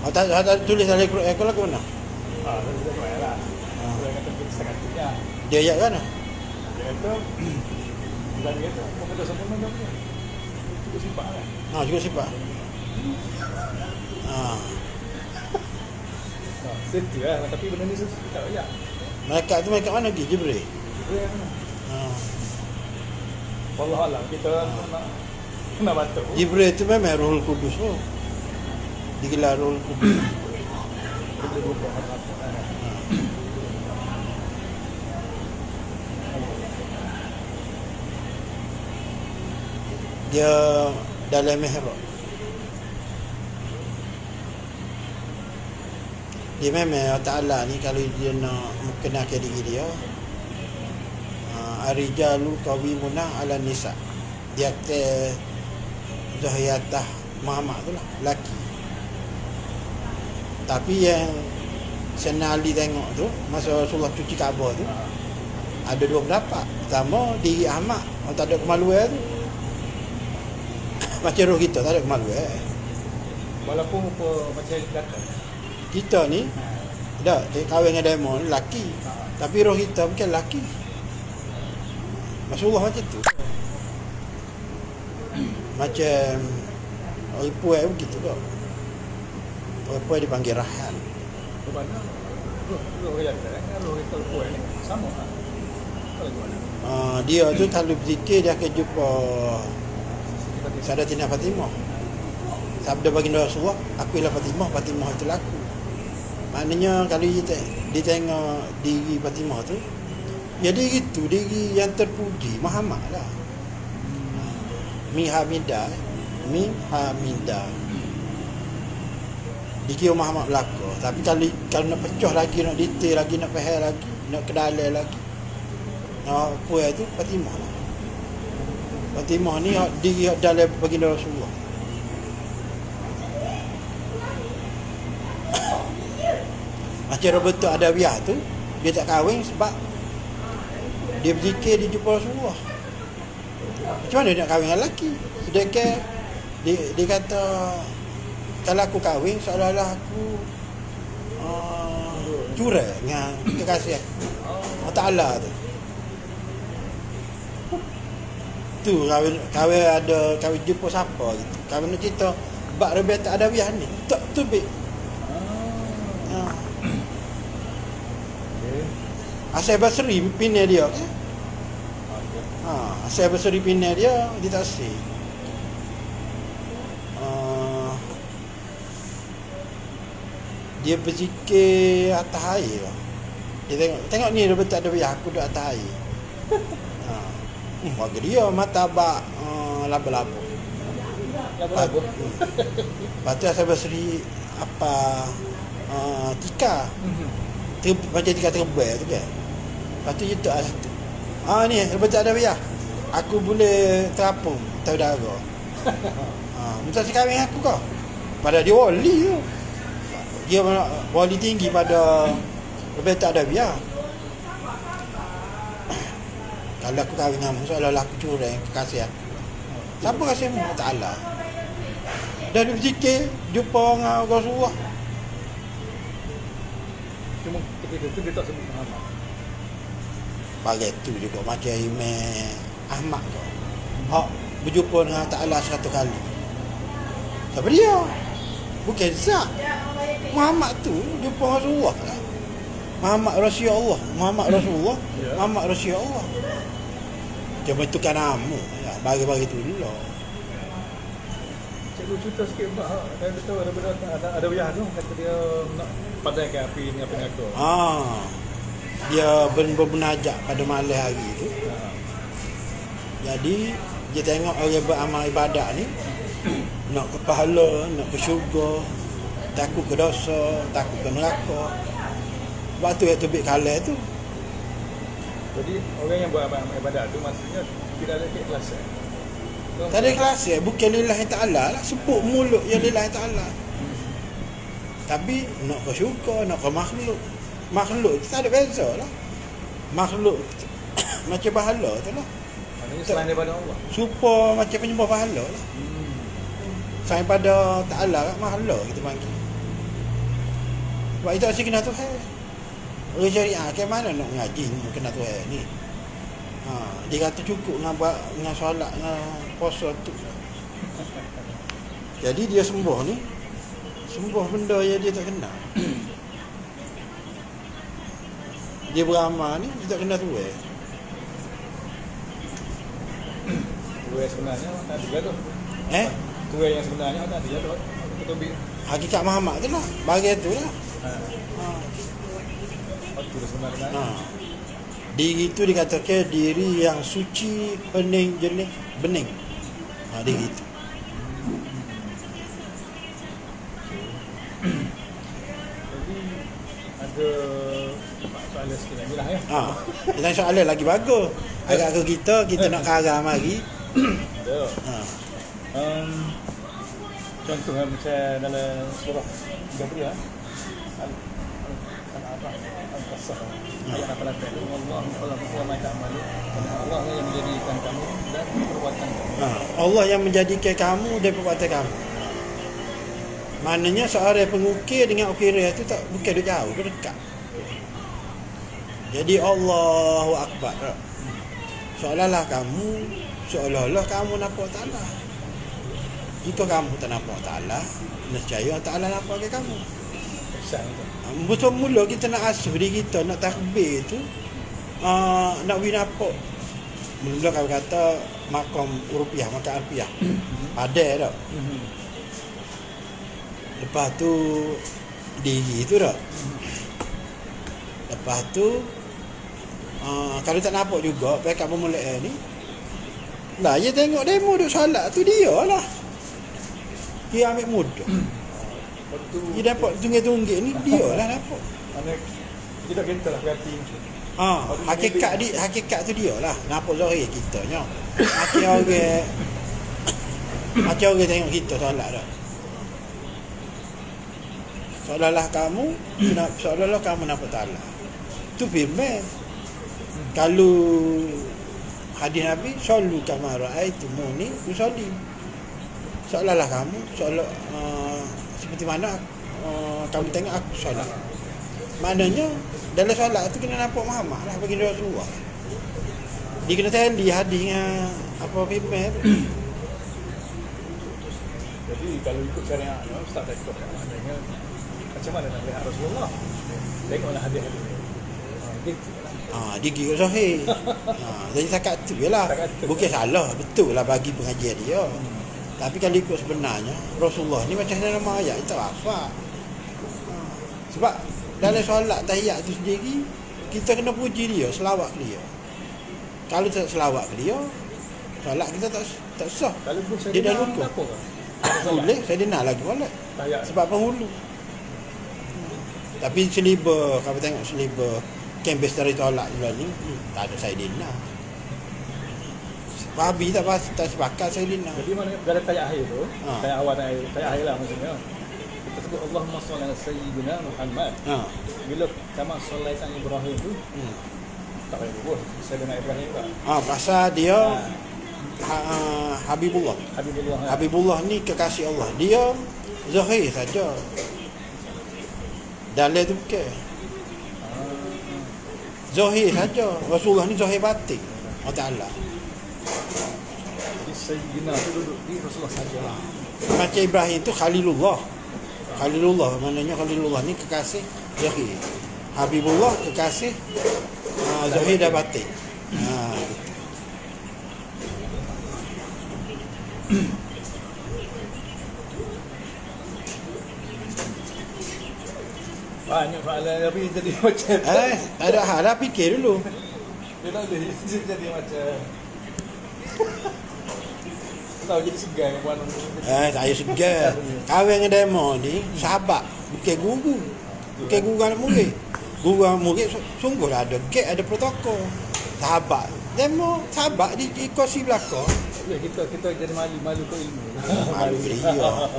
Tak tulis dalam Quran ke mana? Dia kata lah. Dia kata kita sangat punya. Dia ayat kan? Dia kata dan dia kata pemuda sempurna dah punya. Cukup simpan kan? Ha, juga sifat. Ha. Itu lah. Tapi benda ni tak ya. Malaikat tu malaikat mana lagi? Jibril. Dia kata Ha. Wallahualam kita nak bantu. Jibril tu memang Ruhul Kudus tu. Digelar Ruhul Kudus. Kita lupa apa. Dia dalam mihrab. Dia memang Allah Ta'ala ni kalau dia nak mengenalkan diri dia, Ar-rijalu qawwimuna 'ala nisa. Dia kata Zahiyatah Muhammad tu lah, lelaki. Tapi yang Sayyidina Ali tengok tu, masa Rasulullah cuci Kaabah tu, ada dua pendapat. Pertama, diri Ahmad, orang tak ada kemaluan tu. Macam roh kita, tak ada kemaluan. Walaupun apa macam datang. Kita ni, dah, dia kahwin dengan demon, lelaki. Tapi roh kita bukan lelaki. Rasulullah macam tu. Macam orang puai begitu kok. Orang puai dipanggil Rahan. Berbanding roh yang datang, roh kita lupa ni sama lah. Kalau gimana? Dia tu kalau berzikir dia akan jumpa Sayyidatina Fatimah. Sabda baginda Rasulullah, akulah Fatimah, Fatimah itulah aku. Maknanya kalau dia tengok diri Fatimah tu, ya diri tu, diri yang terpuji Muhammad lah. Mi Hamidah. Dikira Muhammad belaka. Tapi kalau nak pecah lagi, nak detail lagi, nak faham lagi, nak kedalai lagi, apa itu Fatimah lah. Fatimah ni diri dalam baginda Rasulullah. Macam Roberto Adawiyah tu, dia tak kahwin sebab dia berzikir dia jumpa Rasulullah. Macam mana dia nak kahwin dengan lelaki? Sedangkan dia kata kalau aku kahwin seolah-olah aku curang dengan kekasih aku. Allah Ta'ala tu. Tu kahwin ada kahwin jumpa siapa gitu. Kahwin nak cerita bab Roberto Adawiyah ni. Tak tu bik. Asal Basri pindah dia kan? Asal Basri pindah dia ditasih. Dia berzikir atas air lah. Dia tengok ni dia betul ada biar aku duduk atas air. Bagi dia martabak laba-laba. Laba-laba. Lepas tu Asal Basri apa tika. Macam tika terbang tu kan. Lepas tu YouTube lah situ. Ni betul ada biar. Aku boleh terapung tahu darah. Minta sekawin aku kau. Pada dia wali tu. Dia wali tinggi pada lebih tak ada biar. Kalau aku kahwin dengan seolah-olah aku curang kekasih aku. Siapa kasihmu? Allah Ta'ala. Dan dia berzikir jumpa dengan Rasulullah. Cuma ketika itu dia tak sebut Muhammad. Bagai tu juga macam Imam Ahmad tu. Hak berjumpa dengan Ta'ala 100 kali. Siapa dia? Bukan Zak. Muhammad tu jumpa Rasulullah lah. Muhammad Rasulullah. Muhammad Rasulullah. Muhammad Rasulullah. Cuma itu kan nama. Bagi-bagi tu dulu lah. Cikgu cerita sikit Mbak. Saya tahu ada wilayah tu. Kata dia nak padamkan api ni api neraka. dia bermunajat pada malam hari tu. Jadi dia tengok orang beramal ibadat ni nak ke pahala, nak ke syurga, takut ke dosa, takut ke neraka. Sebab tu yang tebik kalah tu. Jadi orang yang buat amal ibadat tu maksudnya tidak ada keikhlasan. Tak ada kelas ya, bukan lillahi ta'ala lah. Sebut mulut yang lillahi ta'ala. Tapi nak ke syurga, nak ke makhluk. Makhluk tu tak ada beza lah. Makhluk macam pahala tu lah. Maknanya selain daripada Allah. Supaya macam penyembah pahala lah. Selain pada ta'ala kan, makhluk kita panggil. Sebab itu asyik kena Tuhan. Orang syariah ke mana nak ngaji kena Tuhan ni. Dia kata cukup dengan solat, dengan puasa tu. Jadi dia sembah ni, sembah benda yang dia tak kenal. Dia beramal ni, dia tak kenal Tuhan. Tuhan sebenarnya tak ada tu. Tuhan yang sebenarnya tak ada tu. Ketubik. Hakikat Muhammad tu lah, bagi tu lah. Waktu sebenarnya. Diri itu dikatakan diri yang suci, pening, jernih, bening. Diri itu. Jadi ada soalan sikit lagi lah ya. Dengan soalan lagi bagus. Agak ke kita nak karam lagi. Ada. Contoh macam dalam surah 30 Al-Qasas ayat 88 Wallahu khalaqakum wa ma ta'malun. Allah yang menjadikan kamu dan perbuatan kamu. Allah yang menjadikan kamu dan perbuatan kamu. Maknanya seorang pengukir dengan ukiran itu tak bukan duduk jauh, duduk dekat. Jadi Allahu Akbar. Seolah-olah kamu nampak Ta'ala. Jika kamu tak nampak Ta'ala, nescaya Ta'ala nampak ke kamu. Betul mula kita nak asuh diri kita, nak takbir tu, nak nampak. Mula kau kata makam rupiah, makam rupiah. Ada tak? Lepas tu diri tu tak? Lepas tu kalau tak nampak juga pihak pemulai ni lah, dia tengok demo duk solat tu dia lah. Dia ambil mudah. Dia dapat tunggik-tunggik ni dia lah dapat. Mana kita kata lah berarti. Hakikat tu dia lah. Nampak zahir kita nya. Macam orang tengok kita solat dah. Seolah-olah kamu nampak Ta'ala. Tu firman. Kalau hadis Nabi, sallu kama ra'aitumuni usolli. Seolah-olah kamu, seperti mana kamu tengok aku solat. Maknanya dalam solat tu kena nampak Muhammad lah bagi Rasulullah. Dia kena tali hadis dengan apa firman. Jadi kalau ikut syariat Ustaz dah ikut maknanya macam mana nak lihat Rasulullah? Tengoklah hadis-hadis. Gitu. Dia kira sahih. Jadi takat tu je lah. Bukan salah, betul lah bagi pengajian dia. Tapi kalau ikut sebenarnya Rasulullah ni macam dalam ayat kita hafal. Sebab dalam solat tahiyat tu sendiri kita kena puji dia, selawat ke dia. Kalau tak selawat ke dia, solat kita tak sah. Kalau dia dah rukun. Boleh, saya dengar lagi boleh. Sebab penghulu. Tapi seliber, kalau tengok seliber kembes dari tolak bulan ni, tak ada saya dengar. Babi tak sepakat saya dengar. Jadi mana dalam tayat akhir tu, tayat awal tayat akhir lah maksudnya. Kita sebut Allahumma shalli ala sayyidina Muhammad. Bila kama sallaitan Ibrahim tu, tak payah buat Sayyidina Ibrahim tak. Pasal dia Habibullah. Habibullah ni kekasih Allah. Dia zahir saja. Dalam tu bukan. Zahir saja. Rasulullah ni zahir batin. Allah Ta'ala. Jadi Sayyidina tu duduk di Rasulullah saja. Macam Ibrahim tu Khalilullah. Khalilullah maknanya Khalilullah ni kekasih zahir. Habibullah kekasih zahir dan batin. Banyak soalan tapi jadi macam Tak ada hal dah, fikir dulu. dia tak boleh jadi macam tahu jadi segan buat Tak payah segar. Kawan dengan demo ni, sahabat. Bukan guru. Bukan guru anak murid. Guru anak murid sungguhlah ada gate, ada protokol. Sahabat. Demo, sahabat di kursi belakang. ya, kita jadi malu ke ilmu. Malu dia.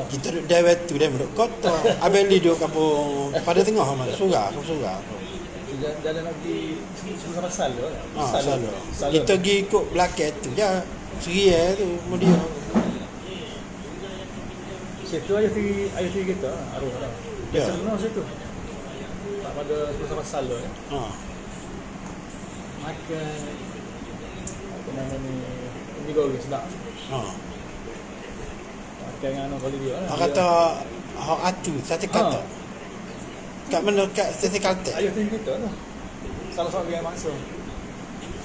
Kita duduk dewet tu, dia duduk kota. Abang dia duduk kampung pada tengah mana? Surah. Jalan nak pergi sama Salo. Salo. Kita pergi ikut belakang tu je. Seria tu, kemudian. Situ ayah tiri kita, arwah dah. Ya. Biasa benar situ. Tak pada sama Salo ya. Makan apa nama ni goreng sedap. Makan dengan anak kali dia. Orang kata hak atu, satu kata. Kat mana kat stesen Kaltek? Ayah tiri kita tu. Salah seorang yang mangsa.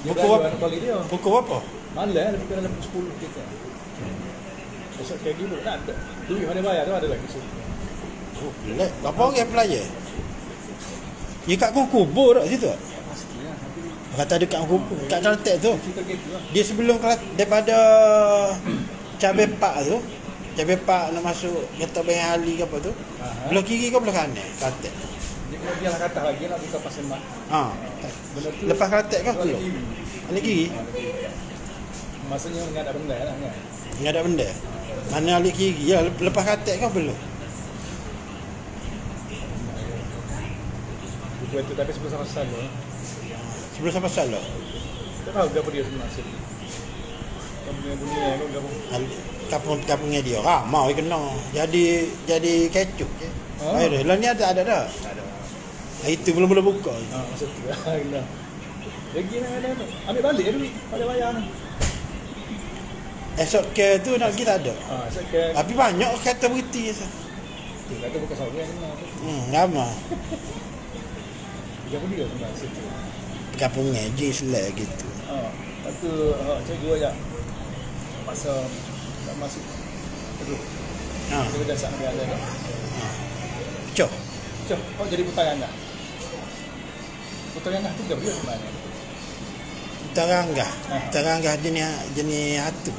Pukul apa? Anak kali dia. Pukul apa? Malam lebih kurang dalam 10 kita. Besok kayak gitu tak ada. Duit mana bayar tu ada lagi situ. Oh, pelik. Berapa orang pelayar? Ya kat kubur tak situ? Pastilah. Kata ada kat kubur, kat Kaltek tu. Cerita gitu lah. Dia sebelum daripada Cabai Pak tu, Cabai Pak nak masuk Kata Bayang Ali ke apa tu, belah kiri ke belah kanan Kaltek? Dia lah kata lagi nak buka pasal mak. Benda tu Lepas Kaltek ke belum? Balik kiri? Maksudnya enggak ada benda lah kan. Enggak ada benda. Mana alik kiri? Ya, lepas Kaltek ke belum? Buku itu tapi sebelum sama Salo. Sebelum sampai Salah. Tak tahu apa dia sebenarnya. Kampung-kampungnya kau gabung. Kampungnya dia. Mau kena. Jadi kecup je. Air lah ni ada dah. Tak ada. Itu belum buka. Maksud tu lah. Lagi nak ada. Ambil balik duit pada bayar ni. Esok ke tu nak pergi tak ada. Esok ke. Tapi banyak kata beriti je. Tu kata bukan sahaja kena. Ramai. 30 dia sebenarnya situ. Kampungnya je selai gitu. Lepas tu cikgu ajak masa tak masuk terus. Dia dah sak dia ada. Cok. Kau jadi putaran dah. Putaran dah tu dia boleh mana? Teranggah jenis hatu.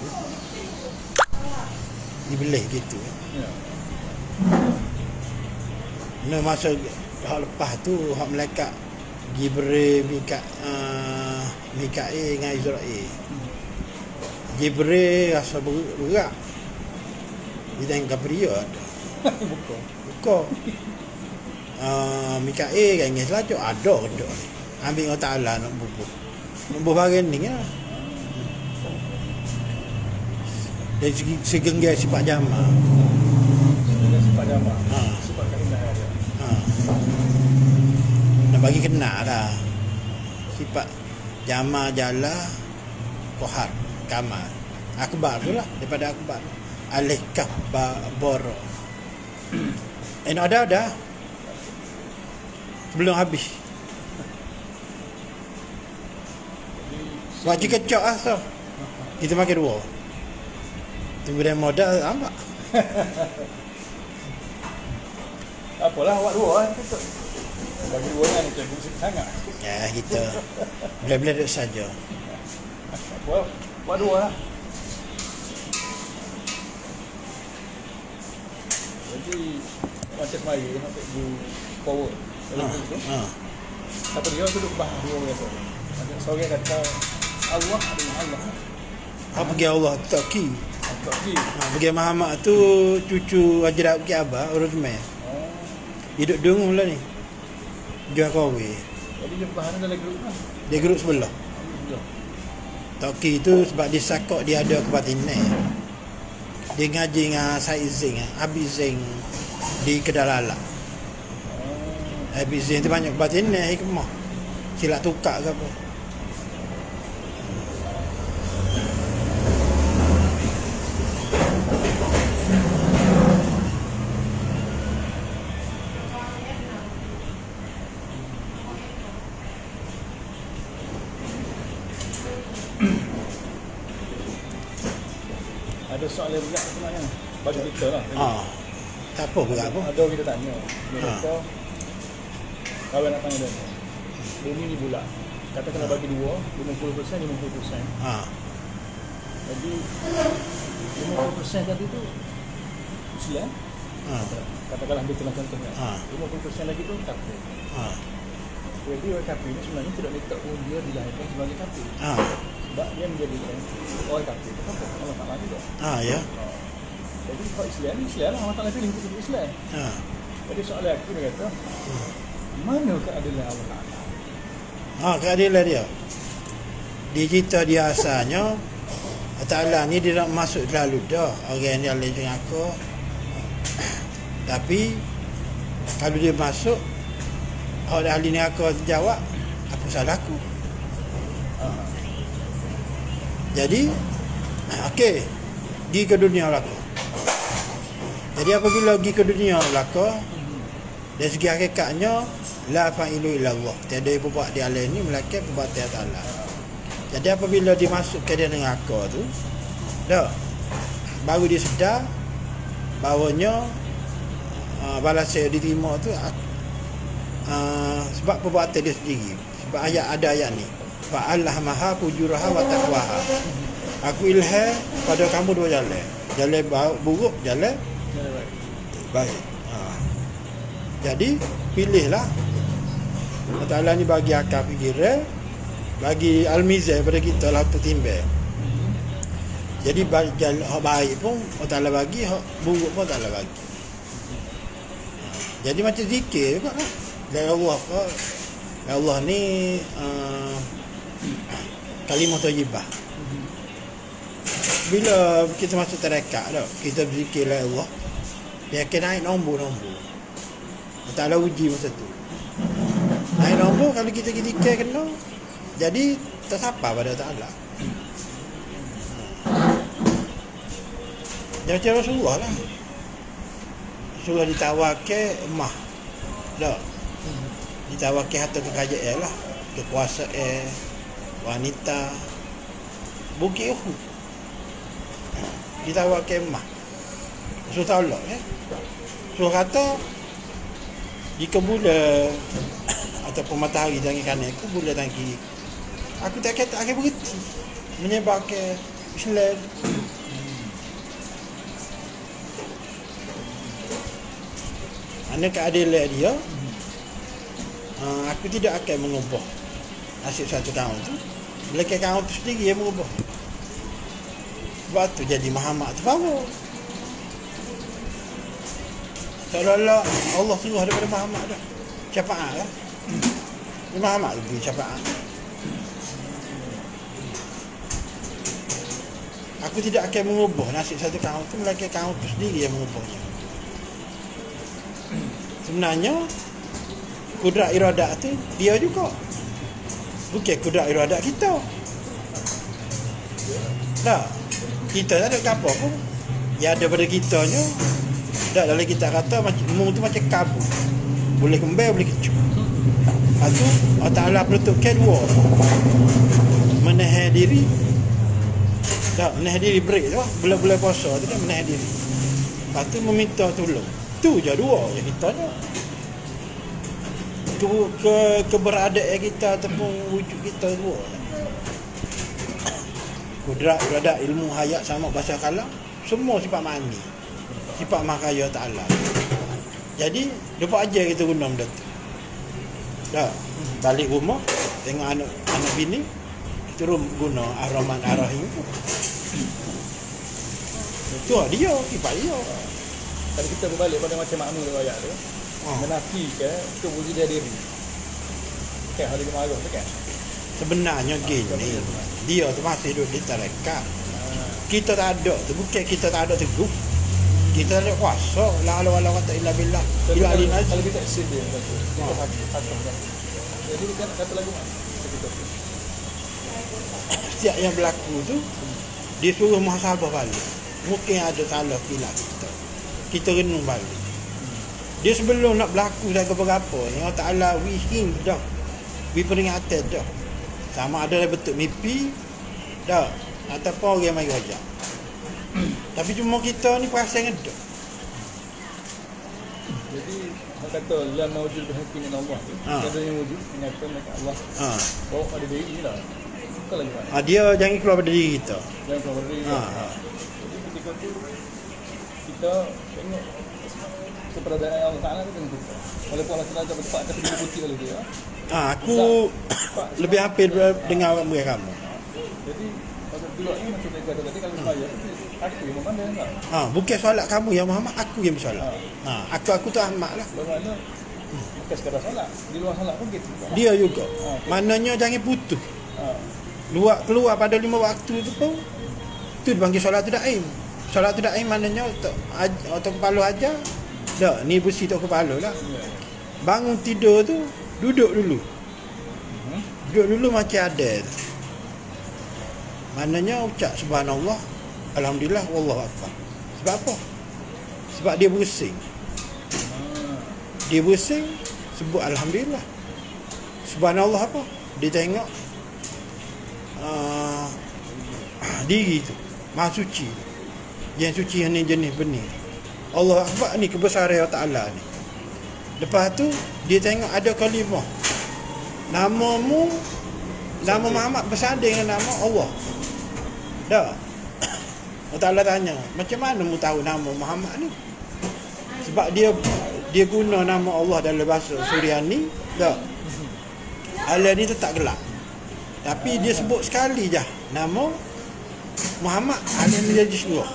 Dibelih gitu. Ya. Nah masa hak lepas tu hak malaikat Jibril Mikail dengan Israel. Jibril rasa berat. Dia tengok Gabriel ada. Buka. Mikail kan ingat selajak ada. Ambil Allah Ta'ala nak bubuh. Bubuh barang ni lah. Dari segi sifat jamaah. Sifat jamaah. Sifat keindahan dia. Nak bagi kenal lah. Sifat jamaah jala kohar kamal. Akbar tu lah. Daripada akbar. Alih kahba boro. Ada. Belum habis. Wajib kecok lah so. Kita makan dua. Tunggu dia modal nampak. Apalah awak dua lah kita. Bagi dua ni kita busuk sangat. Ya kita boleh-boleh saja. Awak dua lah. Jadi macam semaya nak pergi power. Kata dia duduk bah dua biasa. Macam seorang kata Allah dengan Allah. Apa pergi Allah Taki. Taki. Pergi Muhammad tu cucu Haji Abki Abah urus mai. Hidup dengung lah ni. Jual kowe. Jadi dia bahan dalam grup lah. Dia grup sebelah. Taki tu sebab dia sakok dia ada kebatinan. Dia ngaji dengan Said Zing, Habib Zing di Kedalala. Habib Zing tu banyak kebatinan hikmah. Silap tukar ke apa. Ada soalan juga sebenarnya bagi kita lah. Tak apa berat apa. Ada kita tanya. Dia kata Kalau nak tanya dia, bumi ni bulat. Katakanlah bagi dua, 50%, 50%. Jadi 50% tadi tu Islam. Katakanlah ambil tengah contohnya. 50% lagi tu kafir. Jadi orang kafir ni sebenarnya tidak minta pun dia dilahirkan sebagai kafir. Sebab dia menjadi orang kafir. Kenapa? Allah Ta'ala juga. Ya. Jadi kalau Islam lah Allah Ta'ala pilih untuk Islam. Jadi soalan aku dia kata, mana keadilan Allah Ta'ala? Keadilan dia. Di kita dia asalnya Allah Ta'ala ni dia nak masuk terlalu dah orang yang lain dengan aku. Tapi kalau dia masuk, orang ahli ni aku jawab, apa salah aku? Jadi okey, pergi ke dunia belaka. Jadi apabila pergi ke dunia belaka, dari segi hakikatnya la fa'ilu illallah, tiada yang buat di alam ni melainkan perbuatan Allah. Jadi apabila dimasukkan dia dengan akal tu, dah baru dia sedar bahawanya balas yang diterima tu sebab perbuatan dia sendiri. Sebab ada ayat ni, fa'allahamaha fujuraha wa taqwaha. Aku ilham pada kamu dua jalan. Jalan buruk, jalan baik. Jadi pilihlah. Allah Ta'ala ni bagi akal fikiran, bagi al-mizan pada kita lah untuk timbang. Jadi jalan baik pun Allah Ta'ala bagi, buruk pun Allah Ta'ala bagi. Jadi macam zikir juga lah. Dari Allah kau, Allah ni kalimah thayyibah. Bila kita masuk tarekat dah, kita berzikir la Allah, dia akan naik nombor-nombor. Allah Ta'ala uji masa tu. Naik nombor kalau kita zikir kena, jadi tersapa pada Ta'ala. Dia macam Rasulullah lah. Rasulullah ditawarkan emas. Tak? Ditawarkan harta kekayaan lah. Kekuasaan, wanita, Bukit Uhud. Ditawarkan emas. Rasulullah tolak ya. Rasulullah kata, jika bulan ataupun matahari tangan kanan aku, bulan tangan kiri aku tak akan berhenti menyebarkan Islam. Mana keadilan dia, aku tidak akan mengubah nasib satu kaum tu. Melainkan kaum tu sendiri yang mengubah. Sebab tu jadi Muhammad tu power. Seolah-olah Allah suruh daripada Muhammad dah. Syafaat lah. Muhammad lebih syafaat. Aku tidak akan mengubah nasib satu kaum tu, melainkan kaum tu sendiri yang mengubahnya. Sebenarnya kudrat iradat tu dia juga. Bukan kudrat iradat kita. Dah. Kita tak ada apa pun. Yang ada pada kitanya, dah dalam kita kata macam mung tu macam kabut. Boleh kembali, boleh kecup. Lepas tu Allah Ta'ala peruntukkan dua. Menahan diri. Dah, menahan diri break tu. Bulan-bulan puasa tu kan menahan diri. Lepas tu meminta tolong. Tu je dua yang kita ni. Keberadaan kita ataupun wujud kita dua. Kudrat, iradat, ilmu, hayat sama bahasa kalam, semua sifat ma'ani. Sifat mahkaya Ta'ala. Jadi, lepas ajar kita guna benda tu. Dah, balik rumah, tengok anak bini, kita guna Ar-Rahman Ar-Rahim. Itu dia, sifat dia. Kalau kita berbalik pada macam makmur ayat tu, menafikan kewujudan diri. Kan hari kemarin tu kan. Sebenarnya gini, dia tu masih duduk di tarekat. Kita tak ada tu, bukan kita tak ada teguh. Kita tak ada kuasa. La ala wala quwwata illa billah. Kalau kita action dia kata. Kita hakam kan. Jadi kan kata lagu mana? Setiap yang berlaku tu, dia suruh muhasabah balik. Mungkin ada salah silap kita. Kita renung balik. Dia sebelum nak berlaku dah berapa ni, Allah Ta'ala wihing dah. Wi peringatan dah. Sama ada bentuk mimpi dah ataupun orang mai wajah. Tapi cuma kita ni perasan ada. Jadi kata la mawjud bihaqqin illa Allah tu. Ada yang wujud menyatakan mereka Allah. Oh ada diri ni lah. Bukan lagi mana. Dia jangan keluar dari diri kita. Jangan keluar dari diri. Jadi ketika tu kita tengok keberadaan Allah Ta'ala tu tentu. Walaupun Allah Ta'ala dapat tempat tapi putih oleh dia. Aku lebih hampir dengar kamu. Jadi pada dulu ni macam mereka kata tadi kalau saya aku yang memandang tak. Bukan solat kamu yang Muhammad, aku yang bersolat. Aku tu Ahmad lah. Bagaimana? Bukan sekadar solat, di luar solat pun gitu. Dia juga. Maknanya jangan putus. Keluar pada 5 waktu tu pun tu dipanggil solat tu daim. Solat tu daim maknanya untuk kepala aja. Dak, ni bersih tok kepala lah. Bangun tidur tu duduk dulu. Duduk dulu macam ada. Maknanya ucap subhanallah, alhamdulillah, wallahu akbar. Sebab apa? Sebab dia bersin. Dia bersin, sebut alhamdulillah. Subhanallah apa? Dia tengok diri tu, maha suci. Yang suci ni jenis benih. Allah akbar ni kebesaran Allah Ta'ala ni. Lepas tu dia tengok ada kalimah. Nama Muhammad bersanding dengan nama Allah. Dah. Allah Ta'ala tanya, macam mana mu tahu nama Muhammad ni? Sebab dia guna nama Allah dalam bahasa Suryani. Dah. Allah ni tu tak gelap. Tapi dia sebut sekali je nama Muhammad, Allah ni jadi seluruh.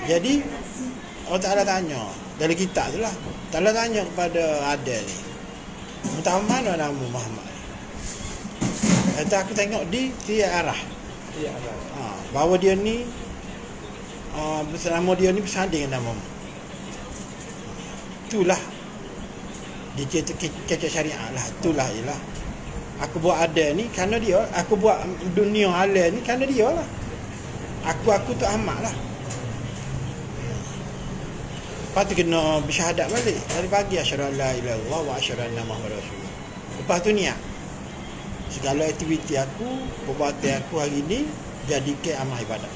Jadi Allah Ta'ala tanya dalam kitab tu lah. Allah tanya kepada Adam ni, mu tahu mana nama Muhammad? Kata aku tengok di tiap arah. Bahawa dia ni nama dia ni bersanding dengan namamu. Itulah dia cerita kecek syariah lah. Itulah ialah aku buat ada ni kerana dia. Aku buat dunia alam ni kerana dia lah. Aku tu Ahmad lah. Lepas tu kena bersyahadat balik. Dari pagi asyhadu an la ilaha illallah wa asyhadu anna Muhammadar Rasulullah. Lepas tu niat. Segala aktiviti aku, perbuatan aku hari ni jadikan amal ibadat.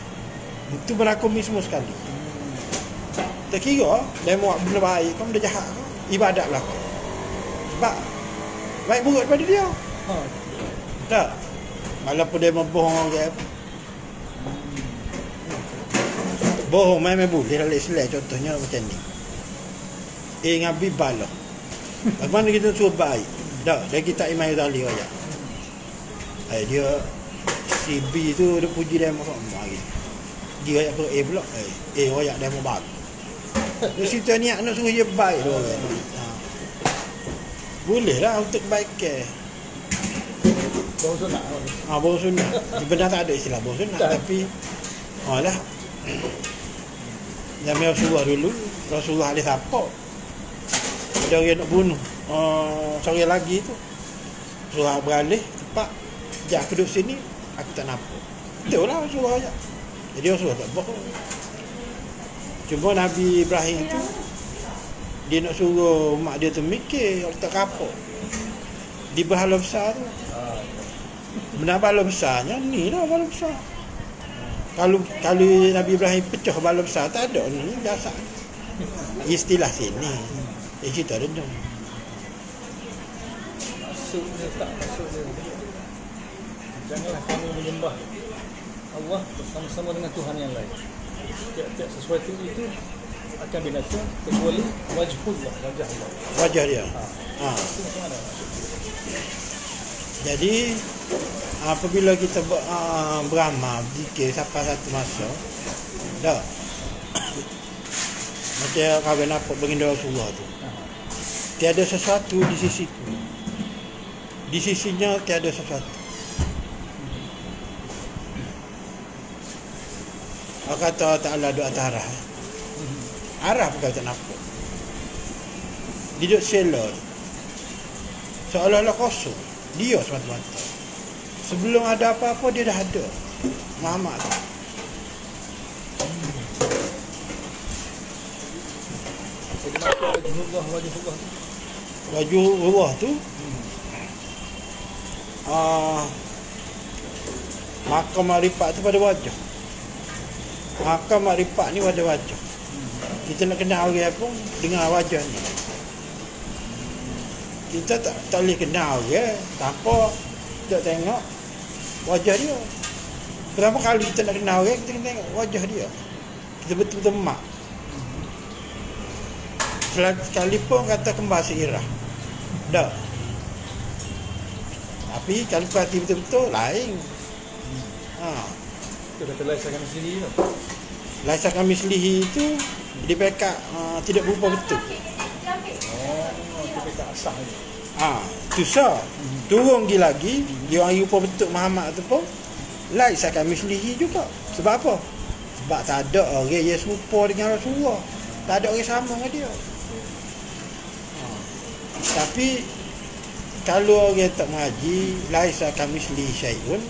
Itu berakumi semua sekali. Tak kira dia buat benda baik, kamu dah jahat kau, ibadat lah kau. Sebab baik buruk daripada dia. Tak. Walaupun dia membohong orang. Bohong memang boleh dalam Islam, contohnya macam ni. Ngabi bala. Bagaimana kita suruh baik? Tak, dia kita Imam Ghazali aja. Dia si B tu dia puji dia masuk lagi. Dia ayat A pula. Ayat dia mau bagus. Dia situ niat nak suruh dia baik tu orang. Boleh lah untuk kebaikan. Baru sunat. Baru sunat. Sebenarnya tak ada istilah baru sunat tapi lah. Zaman Rasulullah dulu, Rasulullah ada siapa? Ada orang nak bunuh. Seorang lagi tu. Rasulullah beralih cepat. Sekejap aku duduk sini, aku tak nampak. Betul lah Rasulullah ajak. Jadi Rasulullah tak bohong. Cuma Nabi Ibrahim tu, dia nak suruh mak dia tu mikir, tak kapok. Di berhala besar tu. Benar bala besarnya, ni lah bala besar. Kalau Nabi Ibrahim pecah bala besar, tak ada ni, biasa. Istilah sini. Kita ada dah. Maksudnya tak maksudnya. Janganlah kamu menyembah Allah bersama-sama dengan Tuhan yang lain. Tiap-tiap sesuatu itu akan binasa kecuali wajhullah, wajah Allah. Wajah dia. Itu macam mana? Jadi apabila kita beramal, zikir sampai satu masa, dah. Macam kawan nampak baginda Rasulullah tu. Tiada sesuatu di sisiku. Di sisinya tiada sesuatu. Aku kata Ta'ala duduk atas arah. Arah pun kau tak nampak. Dia duduk sela. Seolah-olah kosong. Dia semata-mata. Sebelum ada apa-apa, dia dah ada. Muhammad tu. Jadi wajhullah, wajhullah tu. Wajhullah tu maka makrifat tu pada wajah. Maka makrifat ni pada wajah. Kita nak kenal orang pun dengan wajah ni. Kita tak boleh kenal dia tanpa kita tengok wajah dia. Pertama kali kita nak kenal dia, kita kena tengok wajah dia. Kita betul-betul mak. Sekalipun kata kembar seirah. Dah. Tapi kalau perhati betul-betul lain. Itu kata laisakan mislihi tu. Laisakan mislihi itu dipekak tidak berupa betul. Itu kata asah ni. Susah. Turun lagi dia orang rupa betul Muhammad tu pun laisakan mislihi juga. Sebab apa? Sebab tak ada orang yang serupa dengan Rasulullah. Tak ada orang sama dengan dia. Tapi kalau orang tak mengaji laisakan mislihi syai'un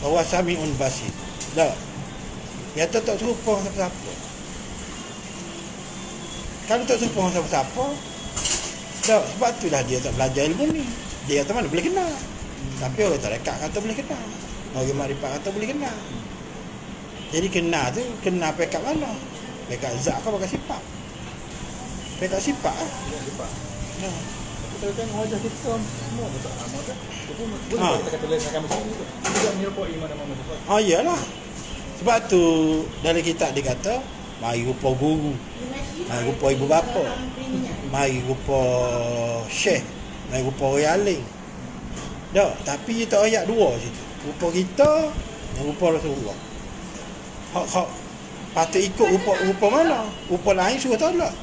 wa sami'un basir. Tak. Dia tak serupa siapa-siapa. Kalau tak serupa siapa-siapa, tak, sebab itulah dia tak belajar ilmu ni. Dia kata mana boleh kenal. Tapi orang tak dekat kata boleh kenal. Orang makrifat kata boleh kenal. Jadi kenal tu, kenal pekat mana? Pekat zat ke pekat sifat? Pekat sifat lah. Sifat. Nah. Kita tengok wajah kita semua betul sama kan. Itu boleh kita kata laisakan mislihi tu. Tidak menyerupai mana-mana sifat. Iyalah. Sebab tu dalam kitab dia kata mari rupa guru, mari rupa ibu bapa, mari rupa syekh, mari rupa orang alim. Dah, tapi kita ayat dua situ. Rupa kita dan rupa Rasulullah. Hak patut ikut rupa mana? Rupa lain suruh tolak.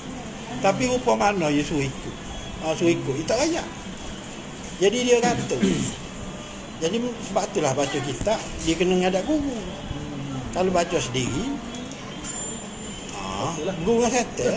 Tapi rupa mana dia suruh ikut? Suruh ikut, kita ayat. Jadi dia kata. Jadi sebab itulah baca kitab dia kena ngadap guru. Kalau baca sendiri guru dengan settle